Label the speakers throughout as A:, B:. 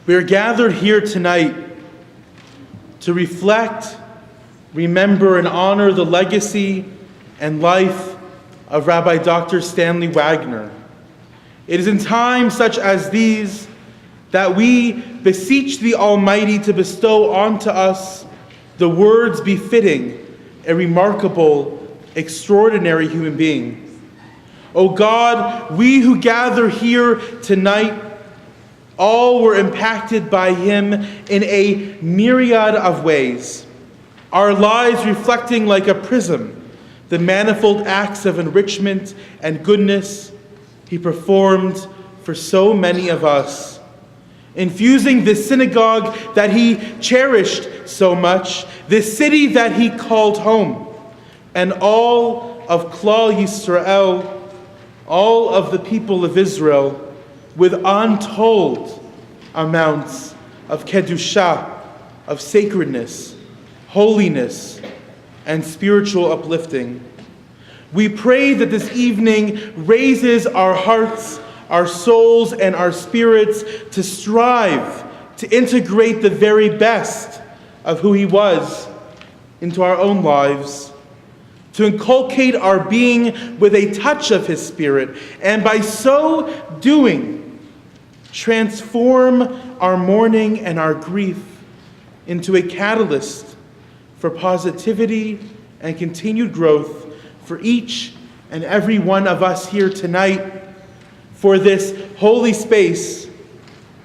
A: We are gathered here tonight to reflect, remember, and honor the legacy and life of Rabbi Dr. Stanley Wagner. It is in times such as these that we beseech the Almighty to bestow onto us the words befitting a remarkable, extraordinary human being. O God, we who gather here tonight all were impacted by him in a myriad of ways, our lives reflecting like a prism the manifold acts of enrichment and goodness he performed for so many of us, infusing this synagogue that he cherished so much, this city that he called home, and all of Klal Yisrael, all of the people of Israel, with untold amounts of kedusha, of sacredness, holiness, and spiritual uplifting. We pray that this evening raises our hearts, our souls, and our spirits to strive to integrate the very best of who he was into our own lives, to inculcate our being with a touch of his Spirit, and by so doing, transform our mourning and our grief into a catalyst for positivity and continued growth for each and every one of us here tonight, for this holy space,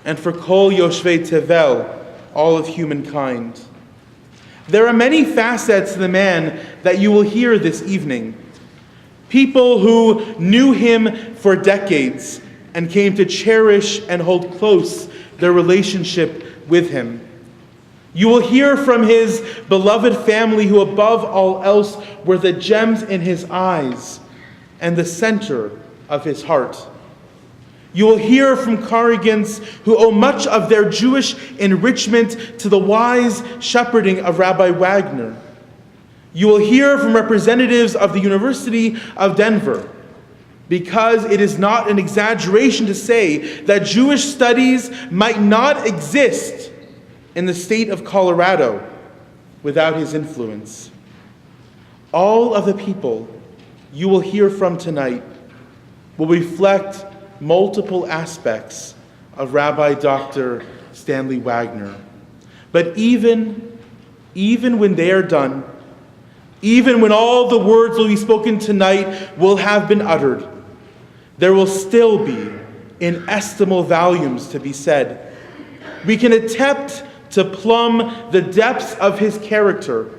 A: and for Kol Yoshvei Tevel, all of humankind. There are many facets to the man that you will hear this evening. People who knew him for decades and came to cherish and hold close their relationship with him. You will hear from his beloved family who above all else were the gems in his eyes and the center of his heart. You will hear from congregants who owe much of their Jewish enrichment to the wise shepherding of Rabbi Wagner. You will hear from representatives of the University of Denver, because it is not an exaggeration to say that Jewish studies might not exist in the state of Colorado without his influence. All of the people you will hear from tonight will reflect multiple aspects of Rabbi Dr. Stanley Wagner. But even when they are done, even when all the words will be spoken tonight will have been uttered, there will still be inestimable volumes to be said. We can attempt to plumb the depths of his character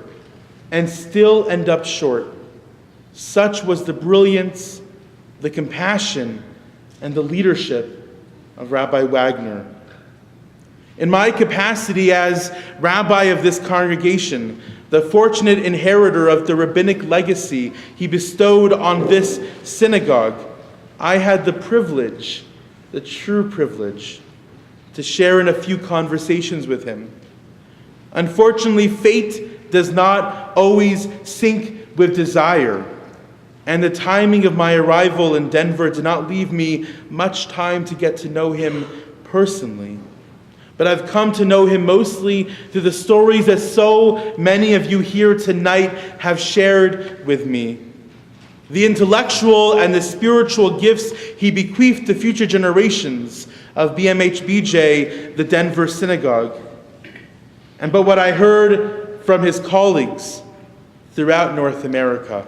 A: and still end up short. Such was the brilliance, the compassion, and the leadership of Rabbi Wagner. In my capacity as rabbi of this congregation, the fortunate inheritor of the rabbinic legacy he bestowed on this synagogue, I had the privilege, the true privilege, to share in a few conversations with him. Unfortunately, fate does not always sync with desire, and the timing of my arrival in Denver did not leave me much time to get to know him personally. But I've come to know him mostly through the stories that so many of you here tonight have shared with me. The intellectual and the spiritual gifts he bequeathed to future generations of BMH-BJ, the Denver Synagogue. But what I heard from his colleagues throughout North America.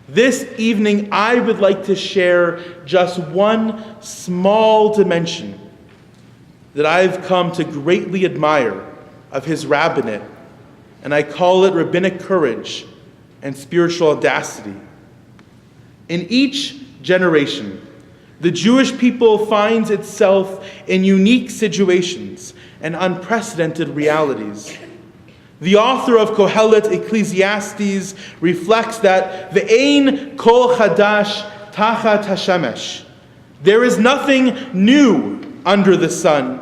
A: This evening, I would like to share just one small dimension that I've come to greatly admire of his rabbinate, and I call it rabbinic courage and spiritual audacity. In each generation, the Jewish people finds itself in unique situations and unprecedented realities. The author of Kohelet Ecclesiastes reflects that Ve'ein kol chadash tachat hashemesh. There is nothing new under the sun.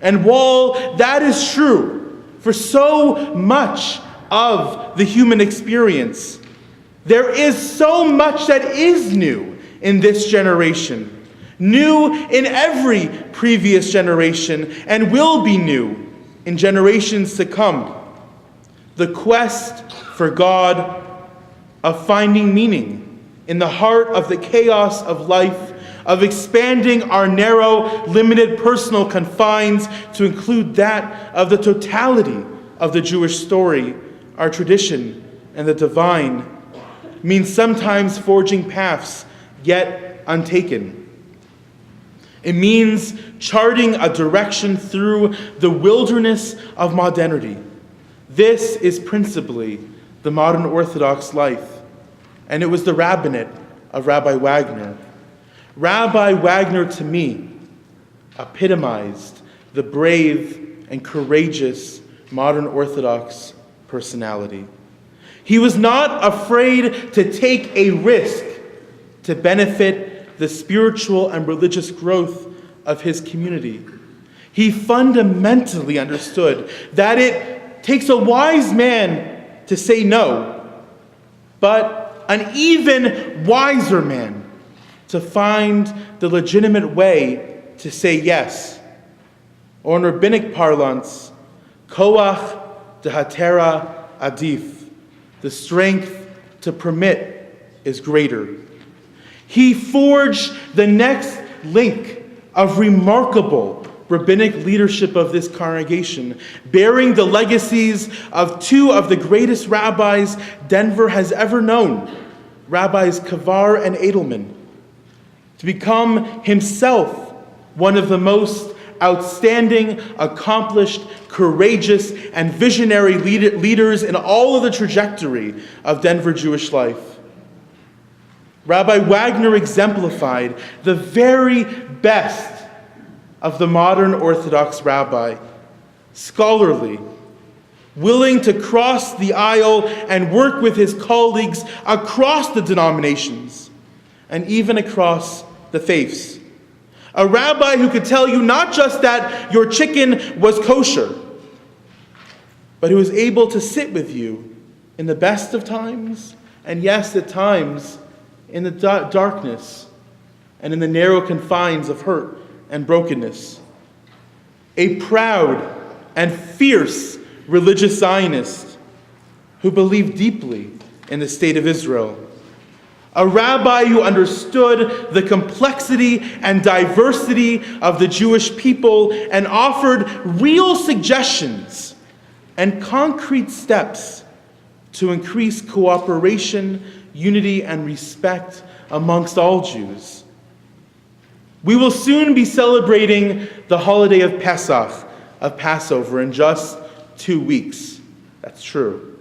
A: And while that is true for so much of the human experience, there is so much that is new in this generation. new in every previous generation, and will be new in generations to come. The quest for God, of finding meaning in the heart of the chaos of life, of expanding our narrow, limited personal confines to include that of the totality of the Jewish story, our tradition, and the divine, means sometimes forging paths yet untaken. It means charting a direction through the wilderness of modernity. This is principally the modern Orthodox life, and it was the rabbinate of Rabbi Wagner. Rabbi Wagner, to me, epitomized the brave and courageous modern Orthodox personality. He was not afraid to take a risk to benefit the spiritual and religious growth of his community. He fundamentally understood that it takes a wise man to say no, but an even wiser man to find the legitimate way to say yes. Or in rabbinic parlance, koach dehatera adif, the strength to permit is greater. He forged the next link of remarkable rabbinic leadership of this congregation, bearing the legacies of two of the greatest rabbis Denver has ever known, Rabbis Kavar and Edelman, to become himself one of the most outstanding, accomplished, courageous, and visionary leaders in all of the trajectory of Denver Jewish life. Rabbi Wagner exemplified the very best of the modern Orthodox rabbi, scholarly, willing to cross the aisle and work with his colleagues across the denominations and even across the faiths. A rabbi who could tell you not just that your chicken was kosher, but who was able to sit with you in the best of times, and yes, at times, in the darkness and in the narrow confines of hurt and brokenness. A proud and fierce religious Zionist who believed deeply in the state of Israel. A rabbi who understood the complexity and diversity of the Jewish people and offered real suggestions and concrete steps to increase cooperation, unity, and respect amongst all Jews. We will soon be celebrating the holiday of Pesach, of Passover, in just 2 weeks. That's true.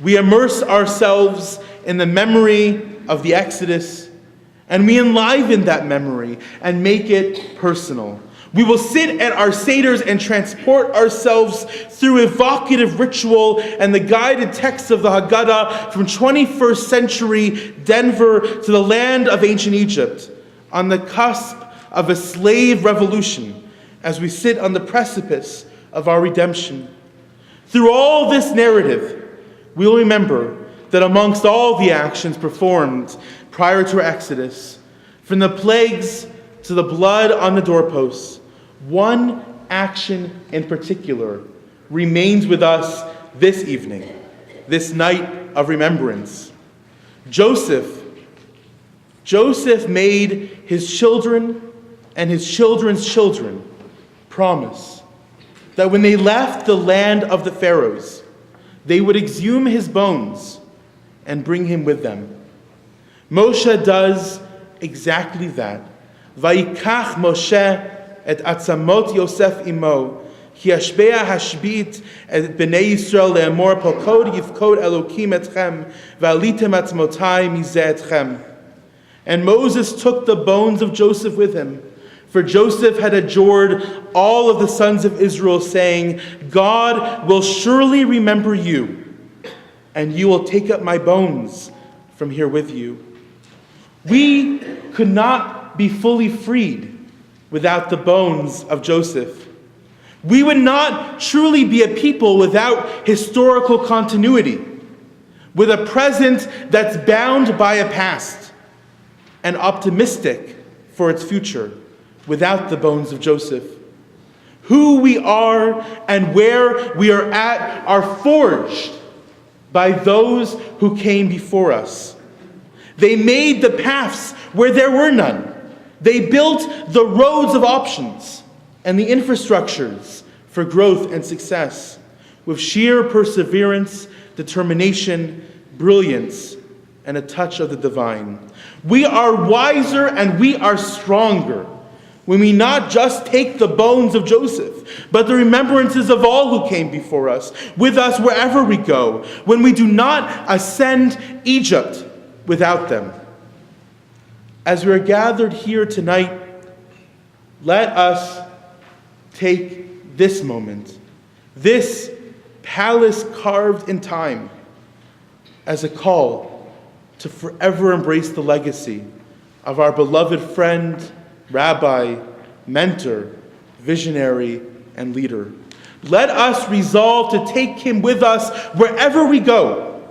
A: We immerse ourselves in the memory of the Exodus, and we enliven that memory and make it personal. We will sit at our seders and transport ourselves through evocative ritual and the guided texts of the Haggadah from 21st century Denver to the land of ancient Egypt, on the cusp of a slave revolution as we sit on the precipice of our redemption. Through all this narrative, we will remember that amongst all the actions performed prior to our Exodus, from the plagues to the blood on the doorposts, one action in particular remains with us this evening, this night of remembrance. Joseph made his children and his children's children promise that when they left the land of the Pharaohs, they would exhume his bones and bring him with them. Moshe does exactly that. Vayikach Moshe et atzamot Yosef imo, ki hashbea hashbit et bnei Yisrael le'amor pokod yifkod Elokim etchem, va'alitem atzmotai mizeh etchem. And Moses took the bones of Joseph with him, for Joseph had adjured all of the sons of Israel, saying, God will surely remember you, and you will take up my bones from here with you. We could not be fully freed without the bones of Joseph. We would not truly be a people without historical continuity, with a present that's bound by a past, an optimistic for its future without the bones of Joseph. Who we are and where we are at are forged by those who came before us. They made the paths where there were none. They built the roads of options and the infrastructures for growth and success with sheer perseverance, determination, brilliance, and a touch of the divine. We are wiser and we are stronger when we not just take the bones of Joseph, but the remembrances of all who came before us, with us wherever we go, when we do not ascend Egypt without them. As we are gathered here tonight, let us take this moment, this palace carved in time, as a call to forever embrace the legacy of our beloved friend, Rabbi, mentor, visionary, and leader. Let us resolve to take him with us wherever we go,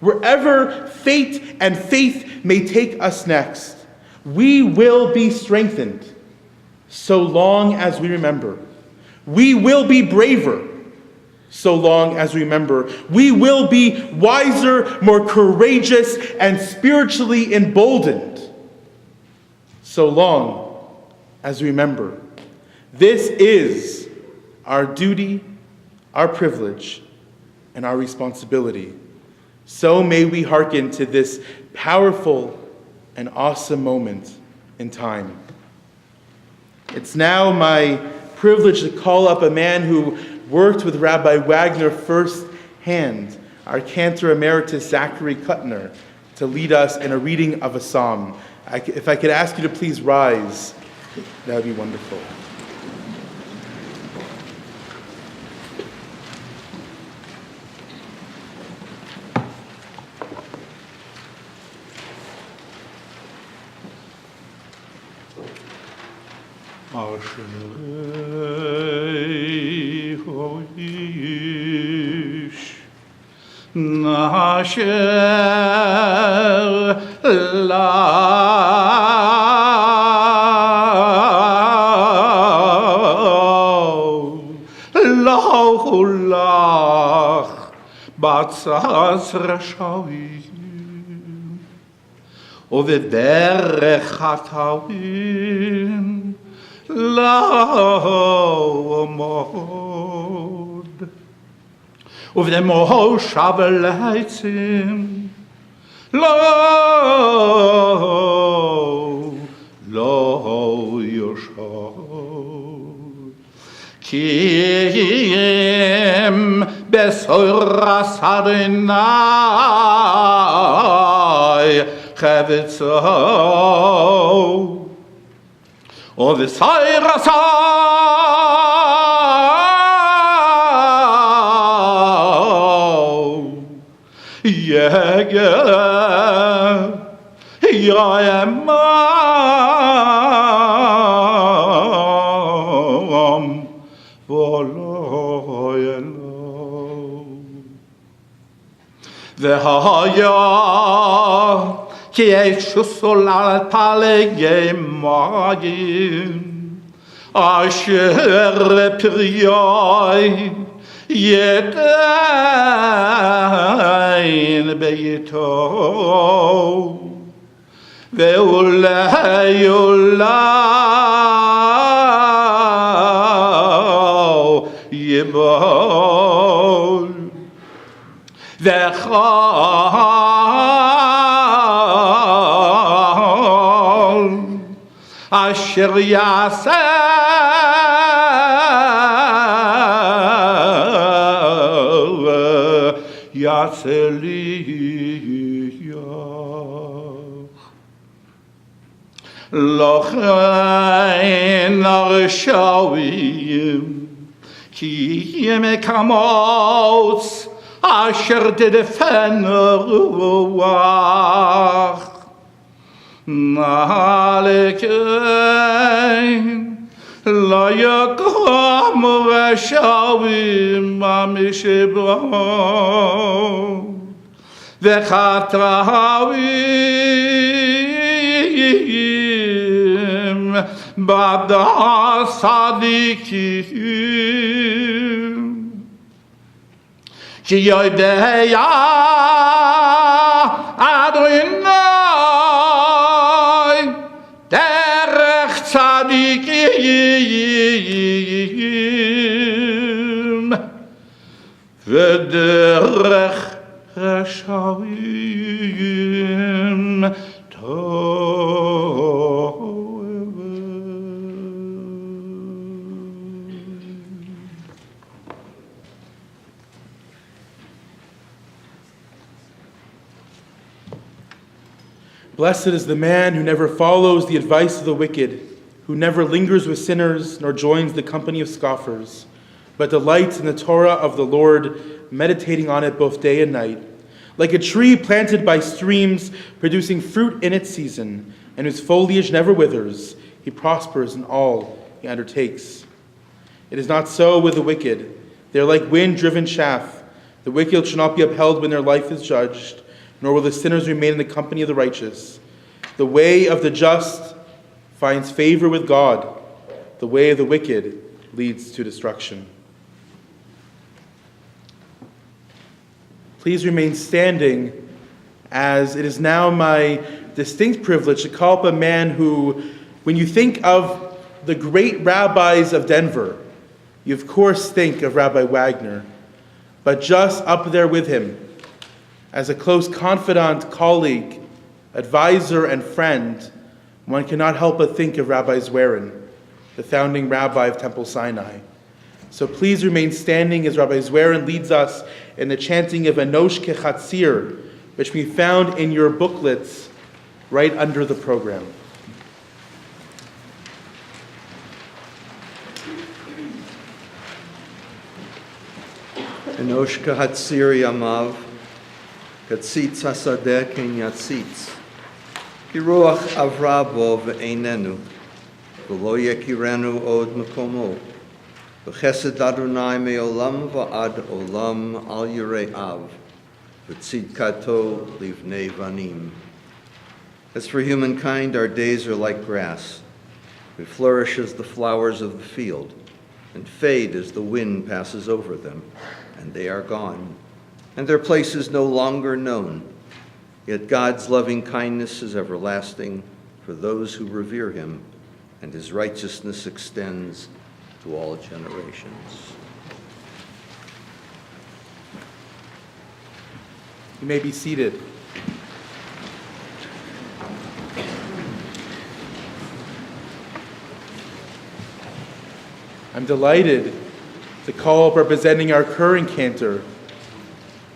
A: wherever fate and faith may take us next. We will be strengthened so long as we remember. We will be braver so long as we remember. We will be wiser, more courageous, and spiritually emboldened so long as we remember. This is our duty, our privilege, and our responsibility. So may we hearken to this powerful and awesome moment in time. It's now my privilege to call up a man who worked with Rabbi Wagner firsthand, our cantor emeritus Zachary Kuttner, to lead us in a reading of a psalm. If I could ask you to please rise, that would be wonderful.
B: Nasher la lach batzas rashavim uvederech hatavim la'amod uv'demohoshav leitzim lo yoshod kim besoras Adonai chavetzo O the Sairasau Yega Yayamam Voloyelo The Haya Ki Eshusol al Palege Magin Asher Priyoi Yedain Beyito Veulay Ulau Yibol Vechol Asher Yaseh Yatzeliyach Lochein Arshavim Ki Yemekamotz Asher Dedefen Ruach Nalekein La yakom rashavim amishebro vechatravim bada sadikim. Ki yodeya Adonai derech tzadikim v'derech rashavim
A: Blessed is the man who never follows the advice of the wicked, who never lingers with sinners, nor joins the company of scoffers, but delights in the Torah of the Lord, meditating on it both day and night. Like a tree planted by streams, producing fruit in its season, and whose foliage never withers, he prospers in all he undertakes. It is not so with the wicked. They are like wind-driven chaff. The wicked shall not be upheld when their life is judged, nor will the sinners remain in the company of the righteous. The way of the just finds favor with God. The way of the wicked leads to destruction. Please remain standing, as it is now my distinct privilege to call up a man who, when you think of the great rabbis of Denver, you of course think of Rabbi Wagner, but just up there with him, as a close confidant, colleague, advisor, and friend, one cannot help but think of Rabbi Zwerin, the founding rabbi of Temple Sinai. So please remain standing as Rabbi Zwerin leads us in the chanting of Enosh Kechatzir, which we found in your booklets right under the program.
C: Enosh Kechatzir Yamav, Katzitz Hasadeh Ken Yatzitz, Ki Ruach Avra Bo Ve'einenu, V'lo Yekirenu Od Mekomo, V'chesed Adonai Me'olam Va'ad Olam Al Yirei Av, V'tzidkato Livnei Vanim. As for humankind, our days are like grass. We flourish as the flowers of the field, and fade as the wind passes over them, and they are gone, and their place is no longer known. Yet God's loving kindness is everlasting for those who revere him, and his righteousness extends to all generations.
A: You may be seated. I'm delighted to call up, representing our current cantor,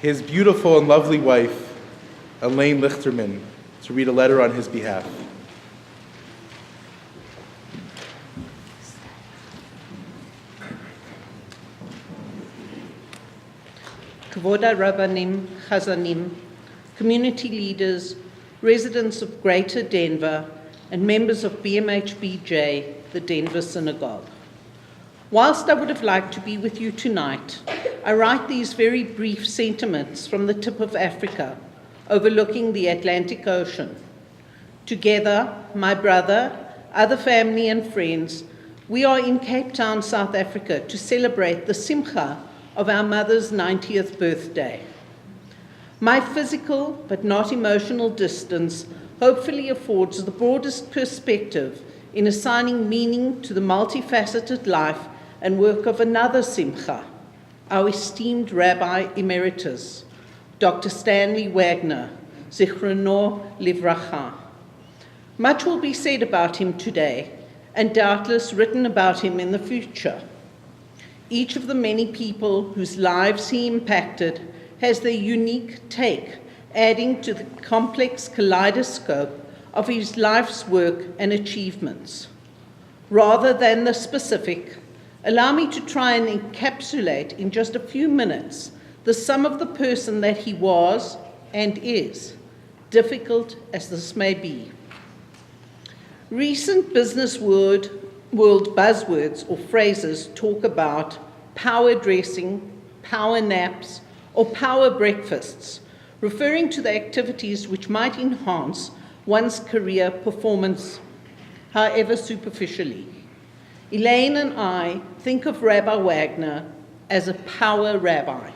A: his beautiful and lovely wife, Elaine Lichterman, to read a letter on his behalf.
D: Kavod Rabbanim, Chazanim, community leaders, residents of Greater Denver, and members of BMH-BJ, the Denver Synagogue. Whilst I would have liked to be with you tonight, I write these very brief sentiments from the tip of Africa, overlooking the Atlantic Ocean. Together, my brother, other family and friends, we are in Cape Town, South Africa, to celebrate the Simcha of our mother's 90th birthday. My physical but not emotional distance hopefully affords the broadest perspective in assigning meaning to the multifaceted life and work of another Simcha, our esteemed Rabbi Emeritus, Dr. Stanley Wagner, Zichrono Livracha. Much will be said about him today, and doubtless written about him in the future. Each of the many people whose lives he impacted has their unique take, adding to the complex kaleidoscope of his life's work and achievements. Rather than the specific, allow me to try and encapsulate in just a few minutes the sum of the person that he was and is, difficult as this may be. Recent business world buzzwords or phrases talk about power dressing, power naps, or power breakfasts, referring to the activities which might enhance one's career performance. however superficially. Elaine and I think of Rabbi Wagner as a power rabbi.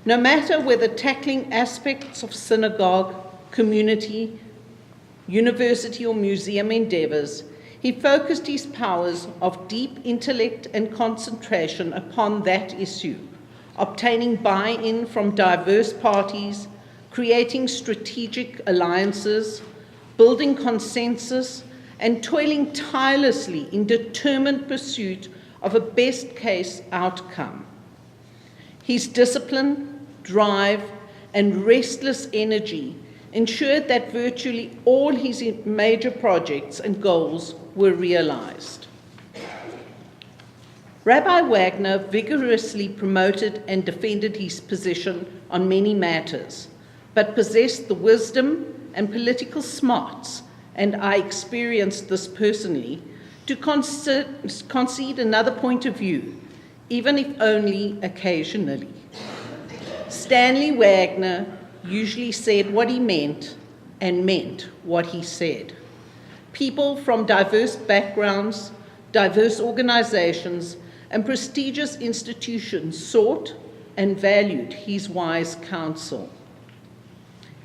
D: No matter whether tackling aspects of synagogue, community, university, or museum endeavors, he focused his powers of deep intellect and concentration upon that issue, obtaining buy-in from diverse parties, creating strategic alliances, building consensus, and toiling tirelessly in determined pursuit of a best-case outcome. His discipline, drive, and restless energy ensured that virtually all his major projects and goals were realized. Rabbi Wagner vigorously promoted and defended his position on many matters, but possessed the wisdom and political smarts, and I experienced this personally, to concede another point of view, even if only occasionally. Stanley Wagner usually said what he meant and meant what he said. People from diverse backgrounds, diverse organizations, and prestigious institutions sought and valued his wise counsel.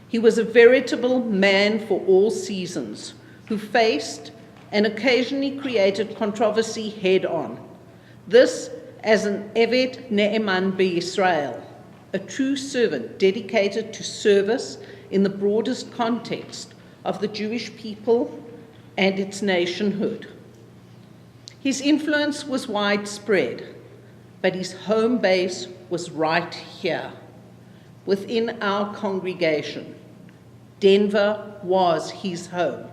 D: He was a veritable man for all seasons, who faced and occasionally created controversy head-on. This as an Eved Ne'eman B'Yisrael, a true servant dedicated to service in the broadest context of the Jewish people and its nationhood. His influence was widespread, but his home base was right here, within our congregation. Denver was his home,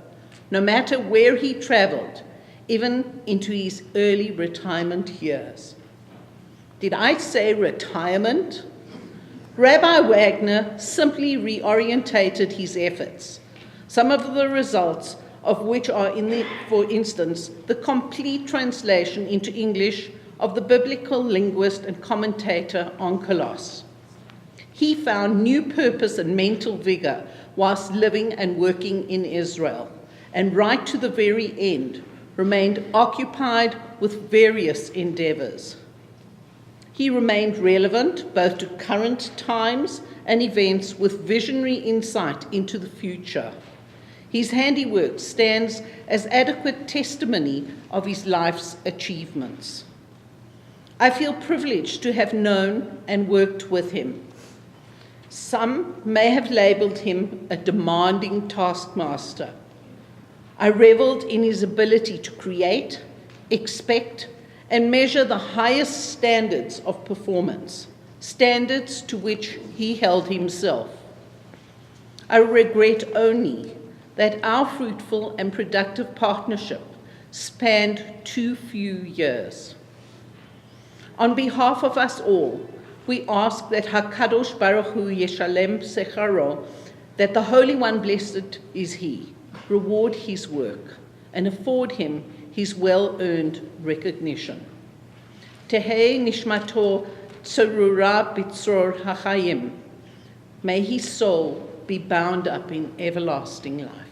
D: no matter where he traveled, even into his early retirement years. Did I say retirement? Rabbi Wagner simply reorientated his efforts, some of the results of which are, for instance, the complete translation into English of the biblical linguist and commentator Onkelos. He found new purpose and mental vigor whilst living and working in Israel, and right to the very end remained occupied with various endeavors. He remained relevant both to current times and events with visionary insight into the future. His handiwork stands as adequate testimony of his life's achievements. I feel privileged to have known and worked with him. Some may have labeled him a demanding taskmaster. I reveled in his ability to create, expect, and measure the highest standards of performance, standards to which he held himself. I regret only that our fruitful and productive partnership spanned too few years. On behalf of us all, we ask that HaKadosh Baruch Hu Yeshalem Secharo, that the Holy One, blessed is He, reward his work and afford him his well-earned recognition. Tehei nishmato tzorura b'tzror hachayim. May his soul be bound up in everlasting life.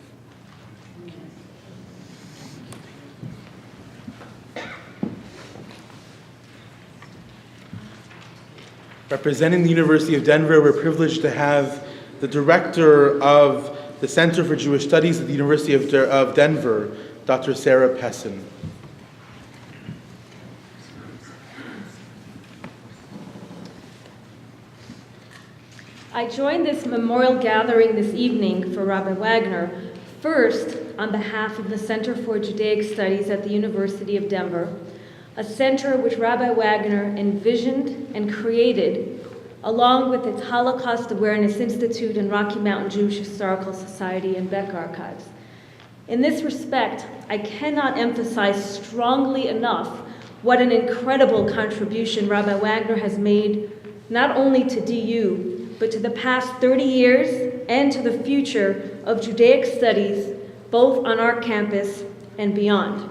A: Representing the University of Denver, we're privileged to have the director of the Center for Jewish Studies at the University of Denver, Dr. Sarah Pessin.
E: I joined this memorial gathering this evening for Rabbi Wagner, first on behalf of the Center for Judaic Studies at the University of Denver, a center which Rabbi Wagner envisioned and created along with its Holocaust Awareness Institute and Rocky Mountain Jewish Historical Society and Beck Archives. In this respect, I cannot emphasize strongly enough what an incredible contribution Rabbi Wagner has made, not only to DU, but to the past 30 years and to the future of Judaic studies, both on our campus and beyond.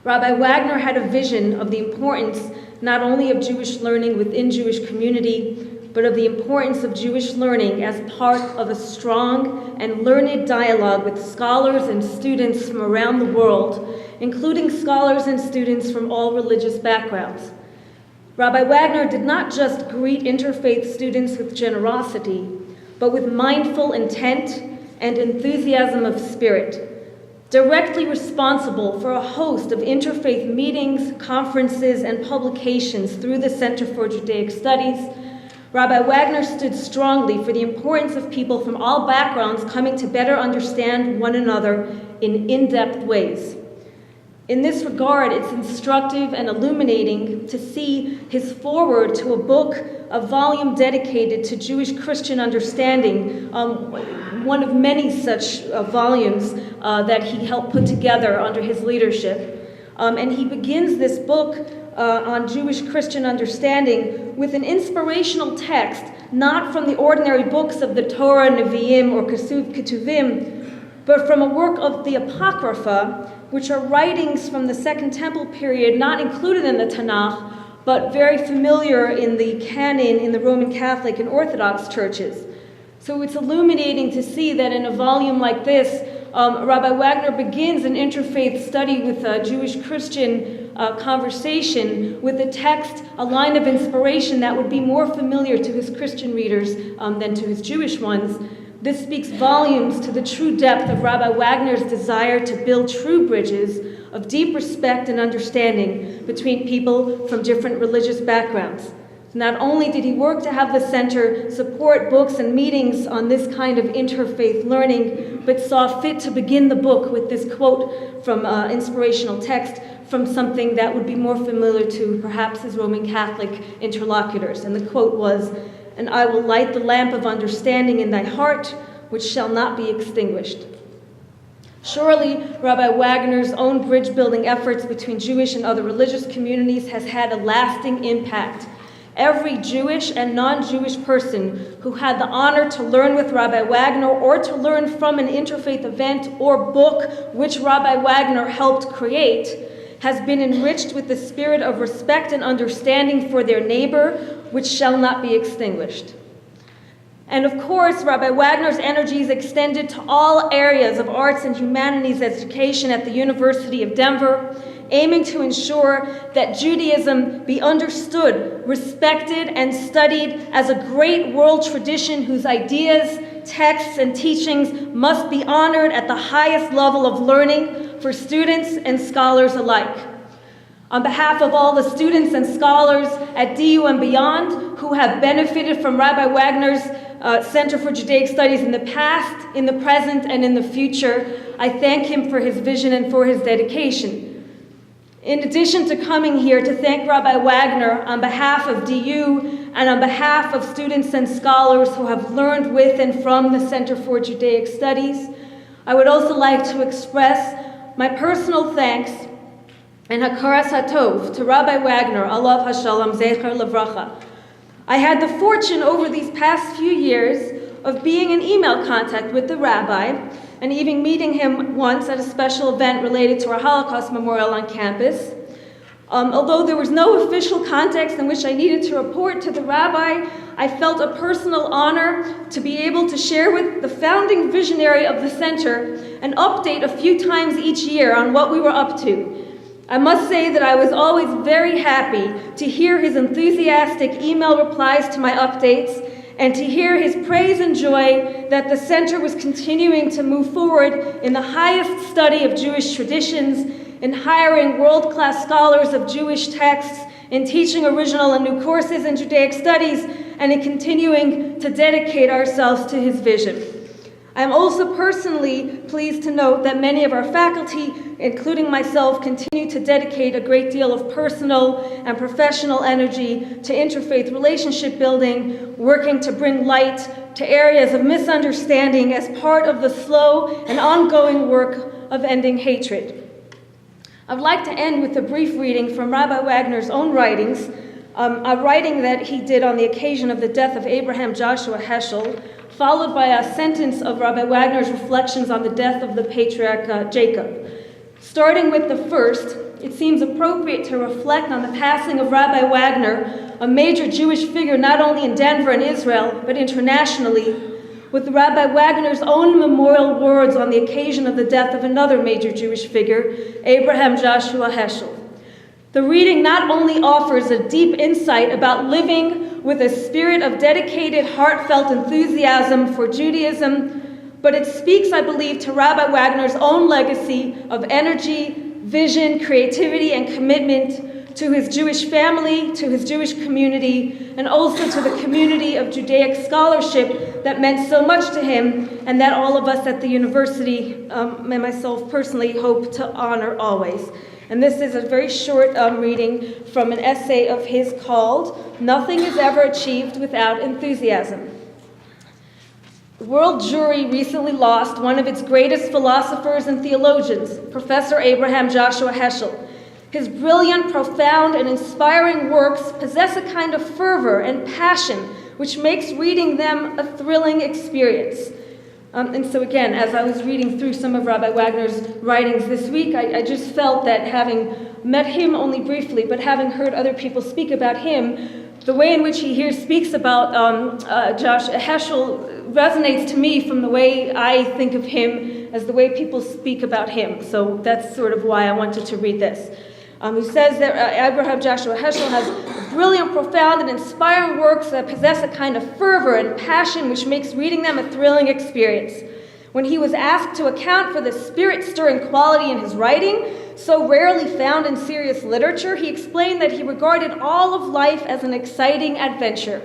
E: Rabbi Wagner had a vision of the importance not only of Jewish learning within Jewish community, but of the importance of Jewish learning as part of a strong and learned dialogue with scholars and students from around the world, including scholars and students from all religious backgrounds. Rabbi Wagner did not just greet interfaith students with generosity, but with mindful intent and enthusiasm of spirit. Directly responsible for a host of interfaith meetings, conferences, and publications through the Center for Judaic Studies, Rabbi Wagner stood strongly for the importance of people from all backgrounds coming to better understand one another in in-depth ways. In this regard, it's instructive and illuminating to see his foreword to a book, a volume dedicated to Jewish Christian understanding, one of many such volumes that he helped put together under his leadership. And he begins this book on Jewish Christian understanding with an inspirational text, not from the ordinary books of the Torah, Nevi'im, or Ketuvim, but from a work of the Apocrypha, which are writings from the Second Temple period, not included in the Tanakh, but very familiar in the canon in the Roman Catholic and Orthodox churches. So it's illuminating to see that in a volume like this, Rabbi Wagner begins an interfaith study with a Jewish Christian conversation with a text, a line of inspiration that would be more familiar to his Christian readers than to his Jewish ones. This speaks volumes to the true depth of Rabbi Wagner's desire to build true bridges of deep respect and understanding between people from different religious backgrounds. Not only did he work to have the center support books and meetings on this kind of interfaith learning, but saw fit to begin the book with this quote from inspirational text from something that would be more familiar to perhaps his Roman Catholic interlocutors. And the quote was, "And I will light the lamp of understanding in thy heart, which shall not be extinguished." Surely, Rabbi Wagner's own bridge-building efforts between Jewish and other religious communities has had a lasting impact. Every Jewish and non-Jewish person who had the honor to learn with Rabbi Wagner or to learn from an interfaith event or book which Rabbi Wagner helped create has been enriched with the spirit of respect and understanding for their neighbor, which shall not be extinguished. And of course, Rabbi Wagner's energies extended to all areas of arts and humanities education at the University of Denver, aiming to ensure that Judaism be understood, respected, and studied as a great world tradition whose ideas, texts, and teachings must be honored at the highest level of learning for students and scholars alike. On behalf of all the students and scholars at DU and beyond who have benefited from Rabbi Wagner's Center for Judaic Studies in the past, in the present, and in the future, I thank him for his vision and for his dedication. In addition to coming here to thank Rabbi Wagner on behalf of DU and on behalf of students and scholars who have learned with and from the Center for Judaic Studies, I would also like to express my personal thanks and hakaras hatov to Rabbi Wagner, alav hashalom zecher levracha. I had the fortune over these past few years of being in email contact with the rabbi and even meeting him once at a special event related to our Holocaust memorial on campus. Although there was no official context in which I needed to report to the rabbi, I felt a personal honor to be able to share with the founding visionary of the center an update a few times each year on what we were up to. I must say that I was always very happy to hear his enthusiastic email replies to my updates and to hear his praise and joy that the center was continuing to move forward in the highest study of Jewish traditions, in hiring world-class scholars of Jewish texts, in teaching original and new courses in Judaic studies, and in continuing to dedicate ourselves to his vision. I am also personally pleased to note that many of our faculty, including myself, continue to dedicate a great deal of personal and professional energy to interfaith relationship building, working to bring light to areas of misunderstanding as part of the slow and ongoing work of ending hatred. I would like to end with a brief reading from Rabbi Wagner's own writings, a writing that he did on the occasion of the death of Abraham Joshua Heschel, followed by a sentence of Rabbi Wagner's reflections on the death of the patriarch Jacob. Starting with the first, it seems appropriate to reflect on the passing of Rabbi Wagner, a major Jewish figure not only in Denver and Israel, but internationally, with Rabbi Wagner's own memorial words on the occasion of the death of another major Jewish figure, Abraham Joshua Heschel. The reading not only offers a deep insight about living with a spirit of dedicated, heartfelt enthusiasm for Judaism, but it speaks, I believe, to Rabbi Wagner's own legacy of energy, vision, creativity, and commitment to his Jewish family, to his Jewish community, and also to the community of Judaic scholarship that meant so much to him, and that all of us at the university, and myself personally, hope to honor always. And this is a very short reading from an essay of his called, "Nothing is Ever Achieved Without Enthusiasm." The world jury recently lost one of its greatest philosophers and theologians, Professor Abraham Joshua Heschel. His brilliant, profound, and inspiring works possess a kind of fervor and passion which makes reading them a thrilling experience. And so again, as I was reading through some of Rabbi Wagner's writings this week, I just felt that having met him only briefly, but having heard other people speak about him, the way in which he here speaks about Josh Heschel resonates to me from the way I think of him as the way people speak about him. So that's sort of why I wanted to read this. He says that Abraham Joshua Heschel has brilliant, profound, and inspiring works that possess a kind of fervor and passion which makes reading them a thrilling experience. When he was asked to account for the spirit-stirring quality in his writing, so rarely found in serious literature, he explained that he regarded all of life as an exciting adventure.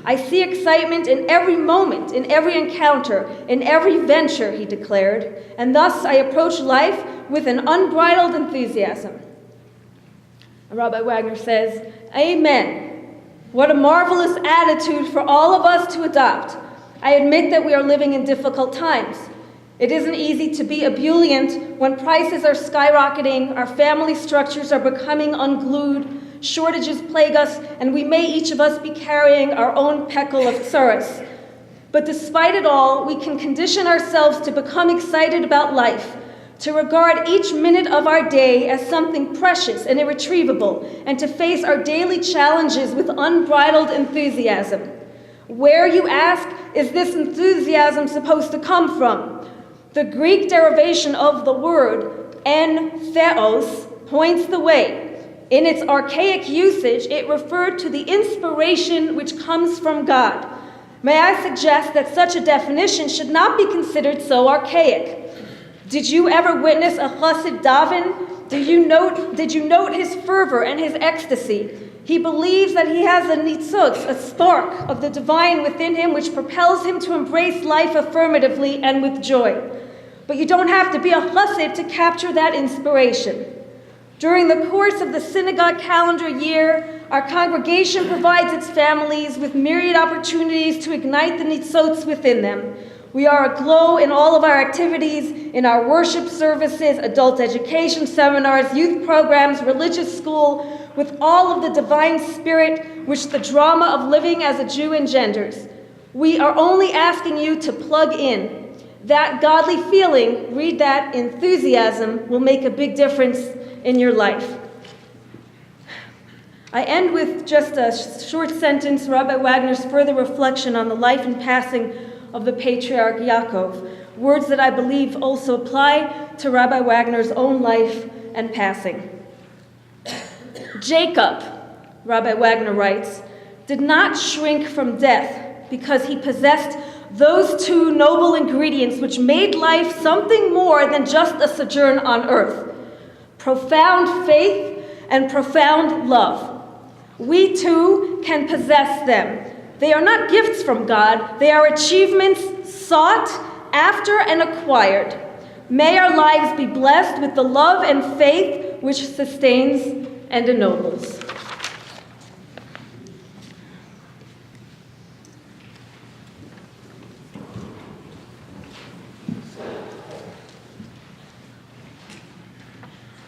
E: "I see excitement in every moment, in every encounter, in every venture," he declared, "and thus I approach life with an unbridled enthusiasm." Rabbi Wagner says, "Amen. What a marvelous attitude for all of us to adopt. I admit that we are living in difficult times. It isn't easy to be ebullient when prices are skyrocketing, our family structures are becoming unglued, shortages plague us, and we may each of us be carrying our own peckle of tsuris. But despite it all, we can condition ourselves to become excited about life, to regard each minute of our day as something precious and irretrievable, and to face our daily challenges with unbridled enthusiasm. Where, you ask, is this enthusiasm supposed to come from? The Greek derivation of the word, en theos, points the way. In its archaic usage, it referred to the inspiration which comes from God. May I suggest that such a definition should not be considered so archaic. Did you ever witness a chassid daven? Did you note his fervor and his ecstasy? He believes that he has a nitzutz, a spark of the divine within him which propels him to embrace life affirmatively and with joy. But you don't have to be a chassid to capture that inspiration. During the course of the synagogue calendar year, our congregation provides its families with myriad opportunities to ignite the nitzutz within them. We are aglow in all of our activities, in our worship services, adult education seminars, youth programs, religious school, with all of the divine spirit which the drama of living as a Jew engenders. We are only asking you to plug in. That godly feeling, read that, enthusiasm, will make a big difference in your life. I end with just a short sentence, Rabbi Wagner's further reflection on the life and passing of the patriarch Yaakov, words that I believe also apply to Rabbi Wagner's own life and passing. Jacob, Rabbi Wagner writes, did not shrink from death because he possessed those two noble ingredients which made life something more than just a sojourn on earth: profound faith and profound love. We too can possess them. They are not gifts from God, they are achievements sought after and acquired. May our lives be blessed with the love and faith which sustains and ennobles.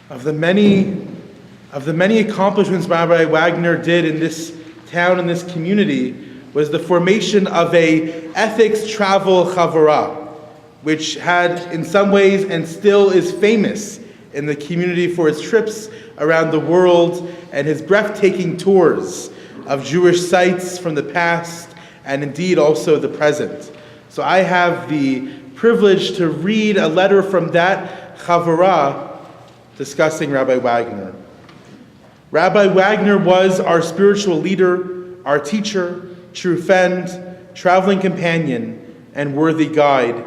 A: Of the many accomplishments Rabbi Wagner did in this town, in this community, was the formation of a ethics travel chavurah, which had in some ways and still is famous in the community for its trips around the world and his breathtaking tours of Jewish sites from the past and indeed also the present. So I have the privilege to read a letter from that Chavurah discussing Rabbi Wagner. Rabbi Wagner was our spiritual leader, our teacher, true friend, traveling companion, and worthy guide.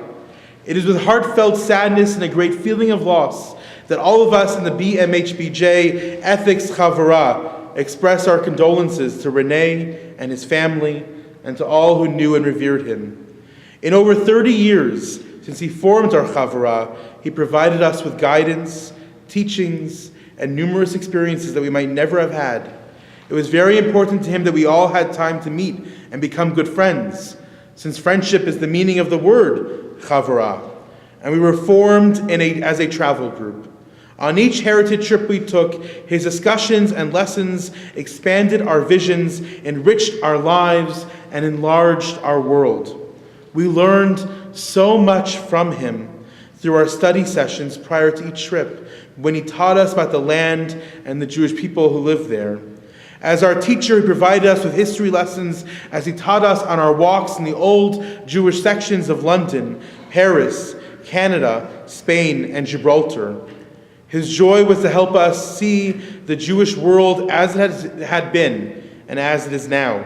A: It is with heartfelt sadness and a great feeling of loss that all of us in the BMH-BJ Ethics Chavurah express our condolences to Renee and his family and to all who knew and revered him. In over 30 years since he formed our Chavurah, he provided us with guidance, teachings, and numerous experiences that we might never have had. It was very important to him that we all had time to meet and become good friends, since friendship is the meaning of the word Chavurah, and we were formed as a travel group. On each heritage trip we took, his discussions and lessons expanded our visions, enriched our lives, and enlarged our world. We learned so much from him through our study sessions prior to each trip, when he taught us about the land and the Jewish people who live there. As our teacher, he provided us with history lessons as he taught us on our walks in the old Jewish sections of London, Paris, Canada, Spain, and Gibraltar. His joy was to help us see the Jewish world as it had been and as it is now.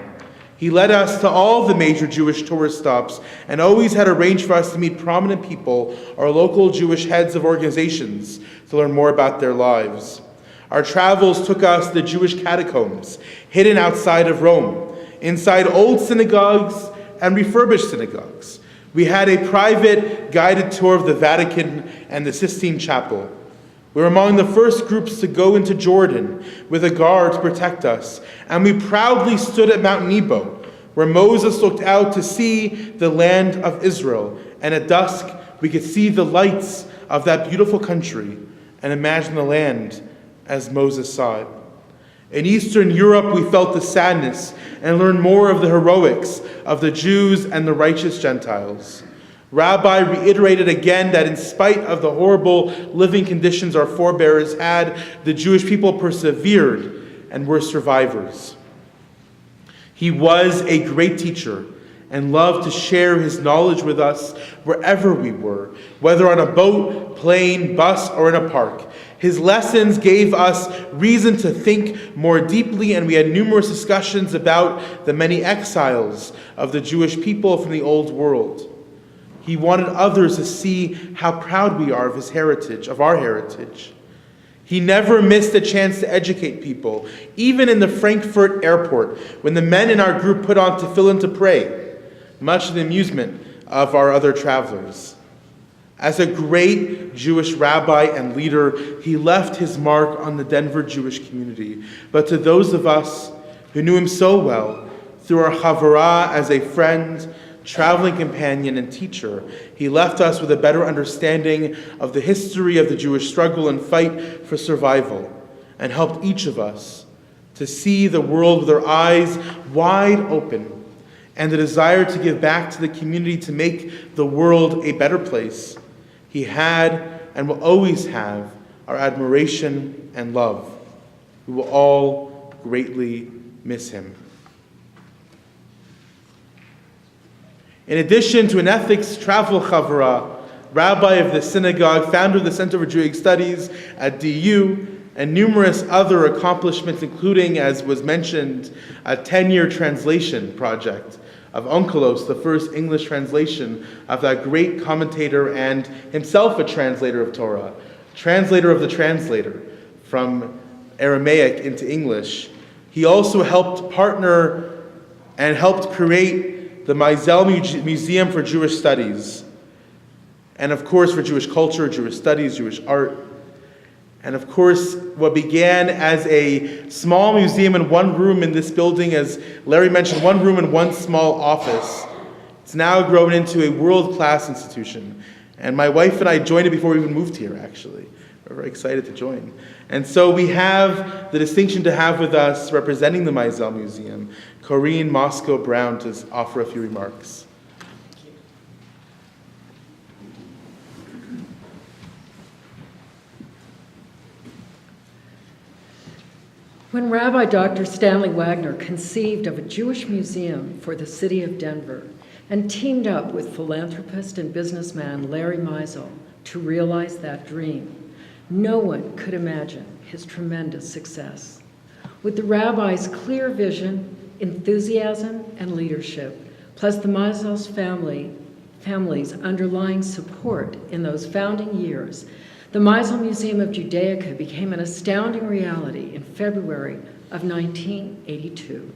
A: He led us to all the major Jewish tourist stops and always had arranged for us to meet prominent people or local Jewish heads of organizations to learn more about their lives. Our travels took us to the Jewish catacombs, hidden outside of Rome, inside old synagogues and refurbished synagogues. We had a private guided tour of the Vatican and the Sistine Chapel. We were among the first groups to go into Jordan with a guard to protect us, and we proudly stood at Mount Nebo, where Moses looked out to see the land of Israel, and at dusk we could see the lights of that beautiful country and imagine the land as Moses saw it. In Eastern Europe, we felt the sadness and learned more of the heroics of the Jews and the righteous Gentiles. Rabbi reiterated again that in spite of the horrible living conditions our forebears had, the Jewish people persevered and were survivors. He was a great teacher and loved to share his knowledge with us wherever we were, whether on a boat, plane, bus, or in a park. His lessons gave us reason to think more deeply, and we had numerous discussions about the many exiles of the Jewish people from the old world. He wanted others to see how proud we are of his heritage, of our heritage. He never missed a chance to educate people, even in the Frankfurt airport, when the men in our group put on tefillin to pray, much to the amusement of our other travelers. As a great Jewish rabbi and leader, he left his mark on the Denver Jewish community. But to those of us who knew him so well, through our Chavurah as a friend, traveling companion, and teacher, he left us with a better understanding of the history of the Jewish struggle and fight for survival, and helped each of us to see the world with our eyes wide open and the desire to give back to the community to make the world a better place. He had and will always have our admiration and love. We will all greatly miss him. In addition to an ethics travel chavurah, rabbi of the synagogue, founder of the Center for Jewish Studies at DU, and numerous other accomplishments, including, as was mentioned, a 10-year translation project of Onkelos, the first English translation of that great commentator and himself a translator of Torah, translator of the translator from Aramaic into English. He also helped partner and helped create the Meisel Museum for Jewish Studies, and of course for Jewish culture, Jewish studies, Jewish art. And of course, what began as a small museum in one room in this building, as Larry mentioned, one room in one small office, it's now grown into a world-class institution. And my wife and I joined it before we even moved here, actually. We're very excited to join. And so we have the distinction to have with us, representing the Meisel Museum, Corinne Moscow Brown, to offer a few remarks.
F: When Rabbi Dr. Stanley Wagner conceived of a Jewish museum for the city of Denver and teamed up with philanthropist and businessman Larry Meisel to realize that dream, no one could imagine his tremendous success. With the rabbi's clear vision, enthusiasm, and leadership, plus the Meisel's family's underlying support in those founding years, the Meisel Museum of Judaica became an astounding reality in February of 1982.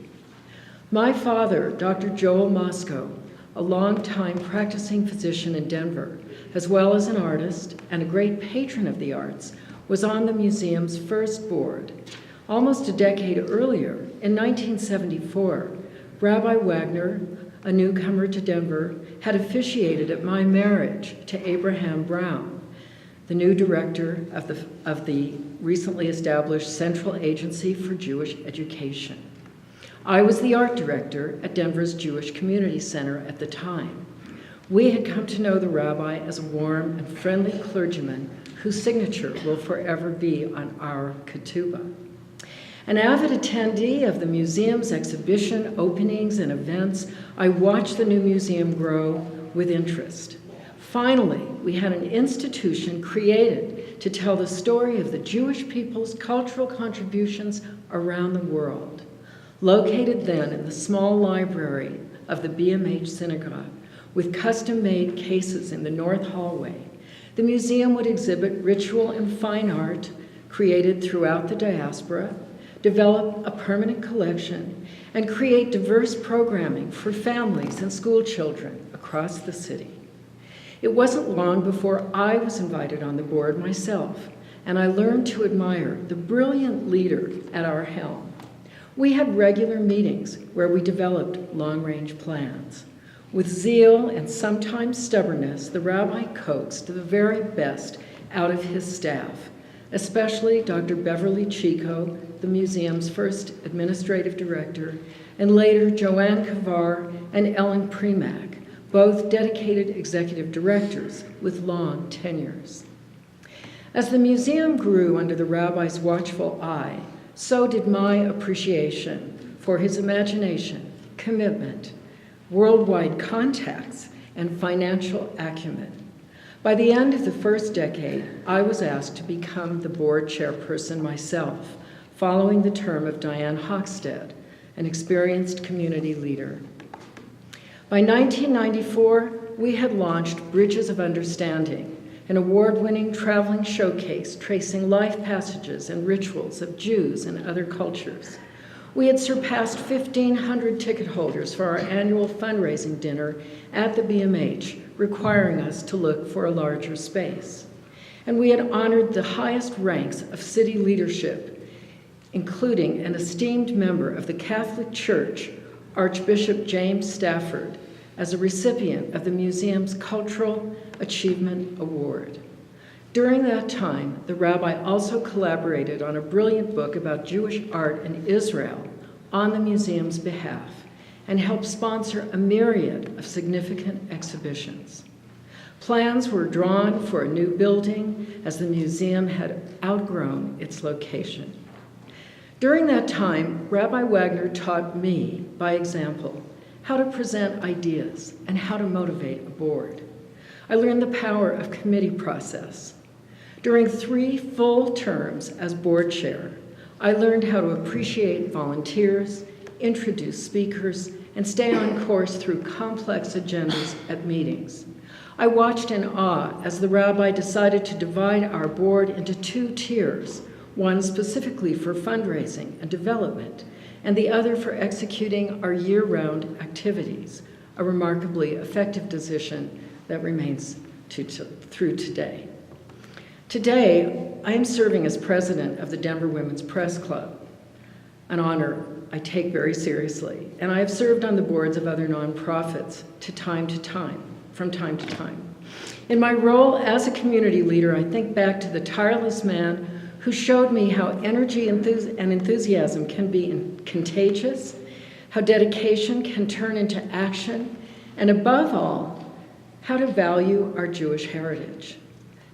F: My father, Dr. Joel Moscow, a longtime practicing physician in Denver, as well as an artist and a great patron of the arts, was on the museum's first board. Almost a decade earlier, in 1974, Rabbi Wagner, a newcomer to Denver, had officiated at my marriage to Abraham Brown, the new director of the recently established Central Agency for Jewish Education. I was the art director at Denver's Jewish Community Center at the time. We had come to know the rabbi as a warm and friendly clergyman whose signature will forever be on our ketubah. An avid attendee of the museum's exhibition openings and events, I watched the new museum grow with interest. Finally, we had an institution created to tell the story of the Jewish people's cultural contributions around the world. Located then in the small library of the BMH Synagogue, with custom-made cases in the north hallway, the museum would exhibit ritual and fine art created throughout the diaspora, develop a permanent collection, and create diverse programming for families and school children across the city. It wasn't long before I was invited on the board myself, and I learned to admire the brilliant leader at our helm. We had regular meetings where we developed long-range plans. With zeal and sometimes stubbornness, the rabbi coaxed the very best out of his staff, especially Dr. Beverly Chico, the museum's first administrative director, and later Joanne Kavar and Ellen Premack, both dedicated executive directors with long tenures. As the museum grew under the rabbi's watchful eye, so did my appreciation for his imagination, commitment, worldwide contacts, and financial acumen. By the end of the first decade, I was asked to become the board chairperson myself, following the term of Diane Hochstead, an experienced community leader. By 1994, we had launched Bridges of Understanding, an award-winning traveling showcase tracing life passages and rituals of Jews and other cultures. We had surpassed 1,500 ticket holders for our annual fundraising dinner at the BMH, requiring us to look for a larger space. And we had honored the highest ranks of city leadership, including an esteemed member of the Catholic Church, Archbishop James Stafford, as a recipient of the museum's Cultural Achievement Award. During that time, the rabbi also collaborated on a brilliant book about Jewish art in Israel on the museum's behalf and helped sponsor a myriad of significant exhibitions. Plans were drawn for a new building as the museum had outgrown its location. During that time, Rabbi Wagner taught me, by example, how to present ideas and how to motivate a board. I learned the power of committee process. During 3 full terms as board chair, I learned how to appreciate volunteers, introduce speakers, and stay on course through complex agendas at meetings. I watched in awe as the rabbi decided to divide our board into 2 tiers, one specifically for fundraising and development, and the other for executing our year-round activities, a remarkably effective decision that remains through today. Today, I am serving as president of the Denver Women's Press Club, an honor I take very seriously, and I have served on the boards of other nonprofits from time to time. In my role as a community leader, I think back to the tireless man who showed me how energy and enthusiasm can be contagious, how dedication can turn into action, and above all, how to value our Jewish heritage.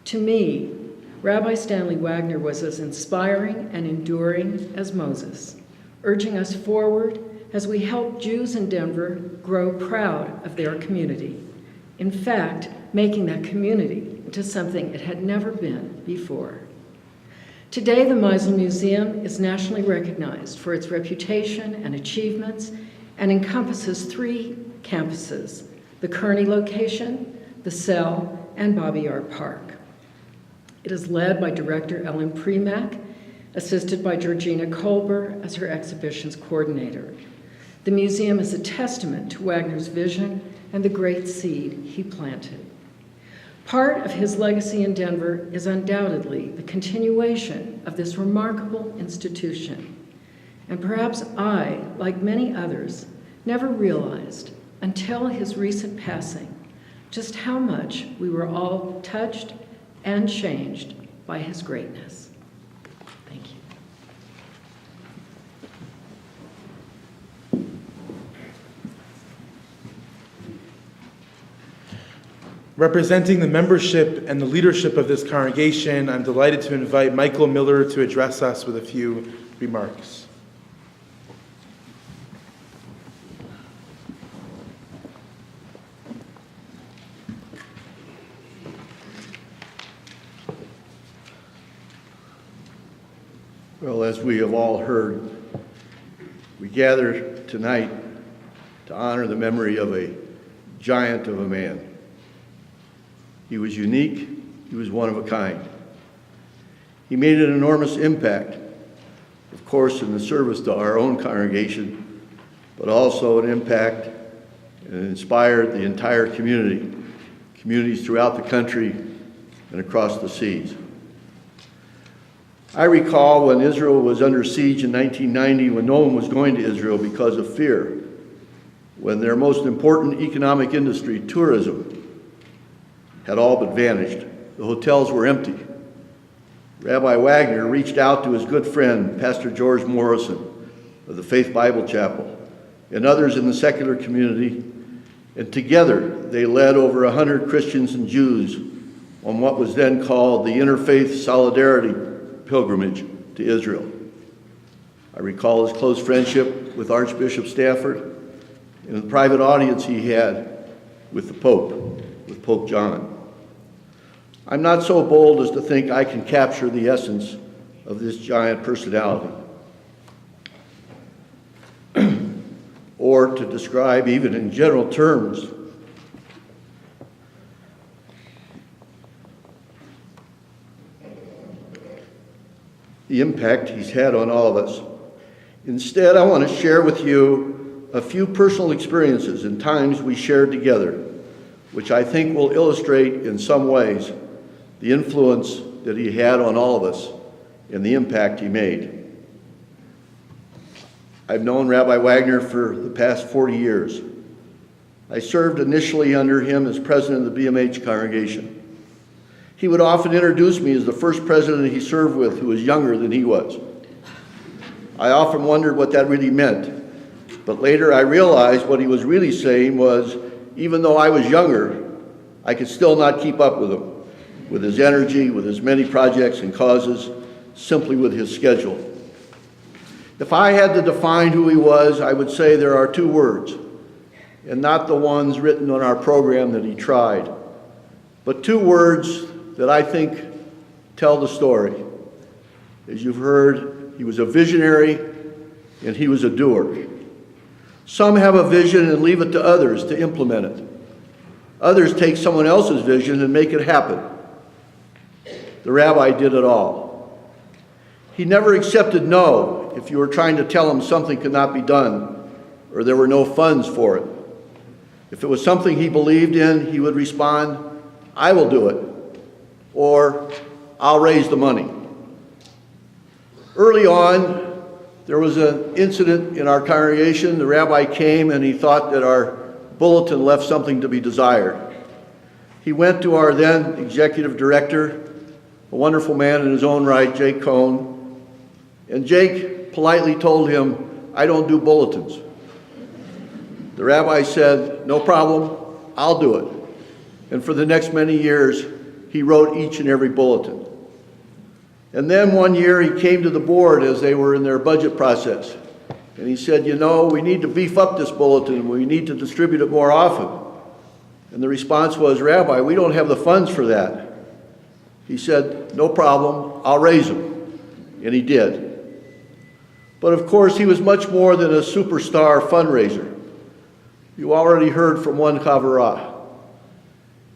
F: To me, Rabbi Stanley Wagner was as inspiring and enduring as Moses, urging us forward as we help Jews in Denver grow proud of their community. In fact, making that community into something it had never been before. Today, the Meisel Museum is nationally recognized for its reputation and achievements and encompasses 3 campuses: the Kearney location, the Cell, and Bobby R. Park. It is led by Director Ellen Premack, assisted by Georgina Kolber as her exhibitions coordinator. The museum is a testament to Wagner's vision and the great seed he planted. Part of his legacy in Denver is undoubtedly the continuation of this remarkable institution. And perhaps I, like many others, never realized until his recent passing just how much we were all touched and changed by his greatness. Thank you.
A: Representing the membership and the leadership of this congregation, I'm delighted to invite Michael Miller to address us with a few remarks.
G: Well, as we have all heard, we gather tonight to honor the memory of a giant of a man. He was unique, he was one of a kind. He made an enormous impact, of course, in the service to our own congregation, but also an impact and inspired the entire community, communities throughout the country and across the seas. I recall when Israel was under siege in 1990, when no one was going to Israel because of fear, when their most important economic industry, tourism, had all but vanished. The hotels were empty. Rabbi Wagner reached out to his good friend, Pastor George Morrison of the Faith Bible Chapel, and others in the secular community, and together they led over 100 Christians and Jews on what was then called the Interfaith Solidarity Pilgrimage to Israel. I recall his close friendship with Archbishop Stafford and the private audience he had with the Pope, with Pope John. I'm not so bold as to think I can capture the essence of this giant personality, or to describe, even in general terms, the impact he's had on all of us. Instead, I want to share with you a few personal experiences and times we shared together, which I think will illustrate in some ways the influence that he had on all of us and the impact he made. I've known Rabbi Wagner for the past 40 years. I served initially under him as president of the BMH congregation. He would often introduce me as the first president he served with who was younger than he was. I often wondered what that really meant, but later I realized what he was really saying was, even though I was younger, I could still not keep up with him, with his energy, with his many projects and causes, simply with his schedule. If I had to define who he was, I would say there are 2 words, and not the ones written on our program that he tried, but 2 words that I think tell the story. As you've heard, he was a visionary and he was a doer. Some have a vision and leave it to others to implement it. Others take someone else's vision and make it happen. The rabbi did it all. He never accepted no if you were trying to tell him something could not be done or there were no funds for it. If it was something he believed in, he would respond, "I will do it," or "I'll raise the money." Early on, there was an incident in our congregation. The rabbi came and he thought that our bulletin left something to be desired. He went to our then executive director, a wonderful man in his own right, Jake Cohen, and Jake politely told him, "I don't do bulletins." The rabbi said, "No problem, I'll do it." And for the next many years, he wrote each and every bulletin. And then one year he came to the board as they were in their budget process. And he said, you know, we need to beef up this bulletin. We need to distribute it more often. And the response was, Rabbi, we don't have the funds for that. He said, no problem, I'll raise them. And he did. But of course, he was much more than a superstar fundraiser. You already heard from one Chavarah.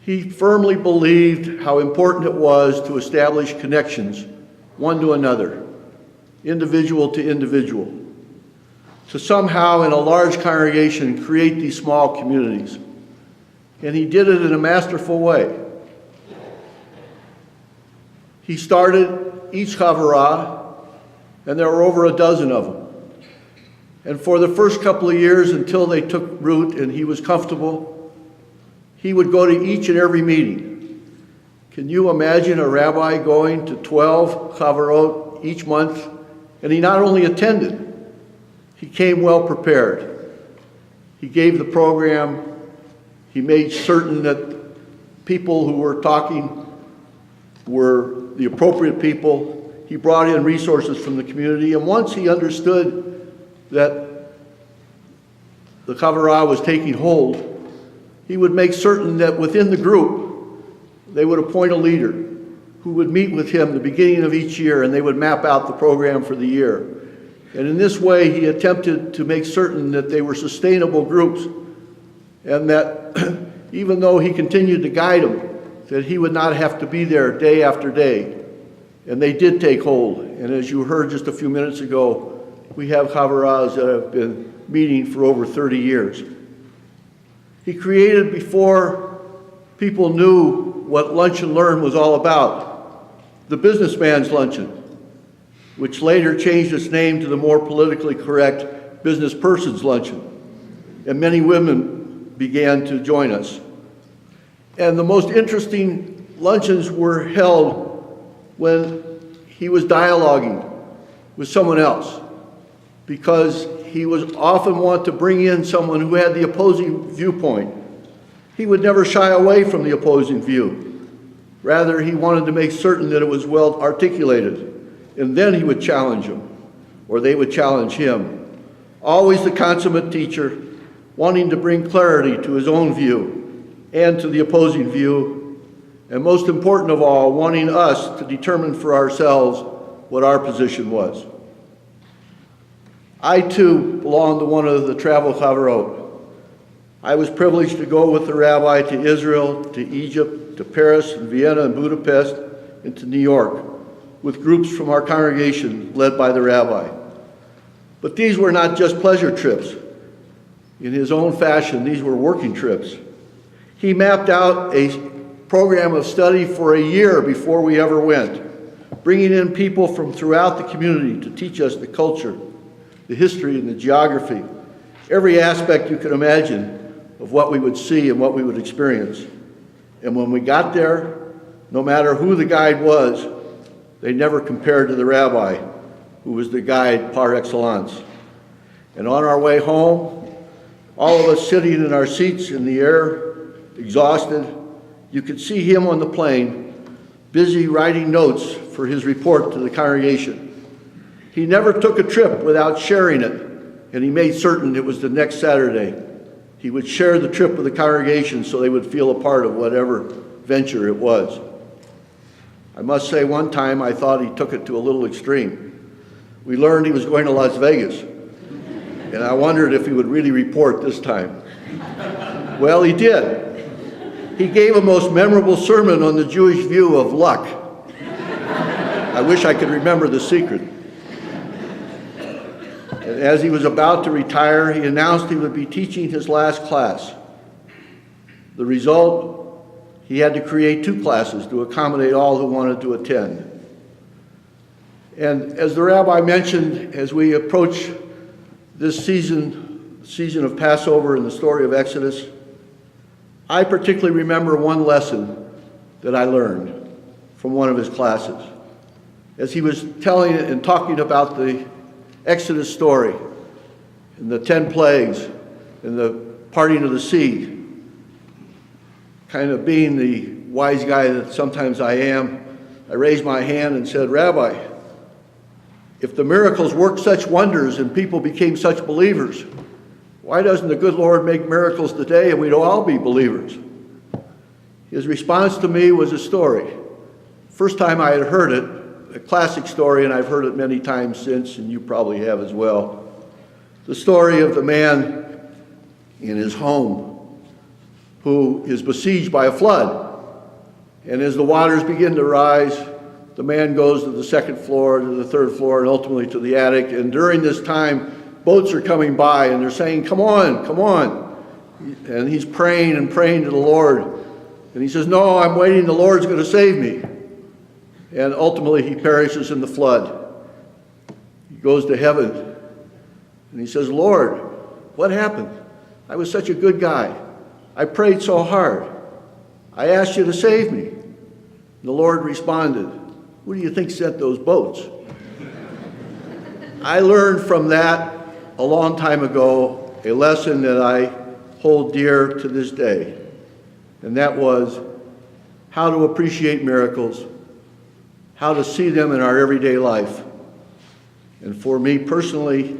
G: He firmly believed how important it was to establish connections, one to another, individual to individual, to somehow in a large congregation create these small communities. And he did it in a masterful way. He started each Chavarah, and there were over a dozen of them. And for the first couple of years, until they took root and he was comfortable, he would go to each and every meeting. Can you imagine a rabbi going to 12 Chavarot each month? And he not only attended, he came well prepared. He gave the program. He made certain that people who were talking were the appropriate people. He brought in resources from the community. And once he understood that the Chavarah was taking hold, he would make certain that within the group, they would appoint a leader who would meet with him the beginning of each year, and they would map out the program for the year. And in this way, he attempted to make certain that they were sustainable groups, and that even though he continued to guide them, that he would not have to be there day after day. And they did take hold. And as you heard just a few minutes ago, we have Chavarahs that have been meeting for over 30 years. He created, before people knew what Lunch and Learn was all about, the Businessman's Luncheon, which later changed its name to the more politically correct Business Person's Luncheon. And many women began to join us. And the most interesting luncheons were held when he was dialoguing with someone else, because he was often want to bring in someone who had the opposing viewpoint. He would never shy away from the opposing view. Rather, he wanted to make certain that it was well articulated, and then he would challenge them, or they would challenge him. Always the consummate teacher, wanting to bring clarity to his own view and to the opposing view, and most important of all, wanting us to determine for ourselves what our position was. I too belonged to one of the travel chavarot. I was privileged to go with the rabbi to Israel, to Egypt, to Paris, and Vienna, and Budapest, and to New York, with groups from our congregation led by the rabbi. But these were not just pleasure trips. In his own fashion, these were working trips. He mapped out a program of study for a year before we ever went, bringing in people from throughout the community to teach us the culture, the history, and the geography, every aspect you could imagine of what we would see and what we would experience. And when we got there, no matter who the guide was, they never compared to the rabbi, who was the guide par excellence. And on our way home, all of us sitting in our seats in the air, exhausted, you could see him on the plane, busy writing notes for his report to the congregation. He never took a trip without sharing it, and he made certain it was the next Saturday. He would share the trip with the congregation so they would feel a part of whatever venture it was. I must say, one time I thought he took it to a little extreme. We learned he was going to Las Vegas, and I wondered if he would really report this time. Well, he did. He gave a most memorable sermon on the Jewish view of luck. I wish I could remember the secret. And as he was about to retire, he announced he would be teaching his last class. The result, he had to create 2 classes to accommodate all who wanted to attend. And as the rabbi mentioned, as we approach this season of Passover and the story of Exodus, I particularly remember one lesson that I learned from one of his classes. As he was telling and talking about the Exodus story and the 10 plagues and the parting of the sea, kind of being the wise guy that sometimes I am, I raised my hand and said, "Rabbi, if the miracles worked such wonders and people became such believers, why doesn't the good Lord make miracles today and we'd all be believers?" His response to me was a story. First time I had heard it, a classic story, and I've heard it many times since, and you probably have as well. The story of the man in his home who is besieged by a flood. And as the waters begin to rise, the man goes to the second floor, to the third floor, and ultimately to the attic. And during this time, boats are coming by, and they're saying, "Come on, come on." And he's praying and praying to the Lord. And he says, "No, I'm waiting. The Lord's going to save me." And ultimately, he perishes in the flood. He goes to heaven. And he says, "Lord, what happened? I was such a good guy. I prayed so hard. I asked you to save me." And the Lord responded, "Who do you think sent those boats?" I learned from that a long time ago a lesson that I hold dear to this day. And that was how to appreciate miracles, how to see them in our everyday life. And for me personally,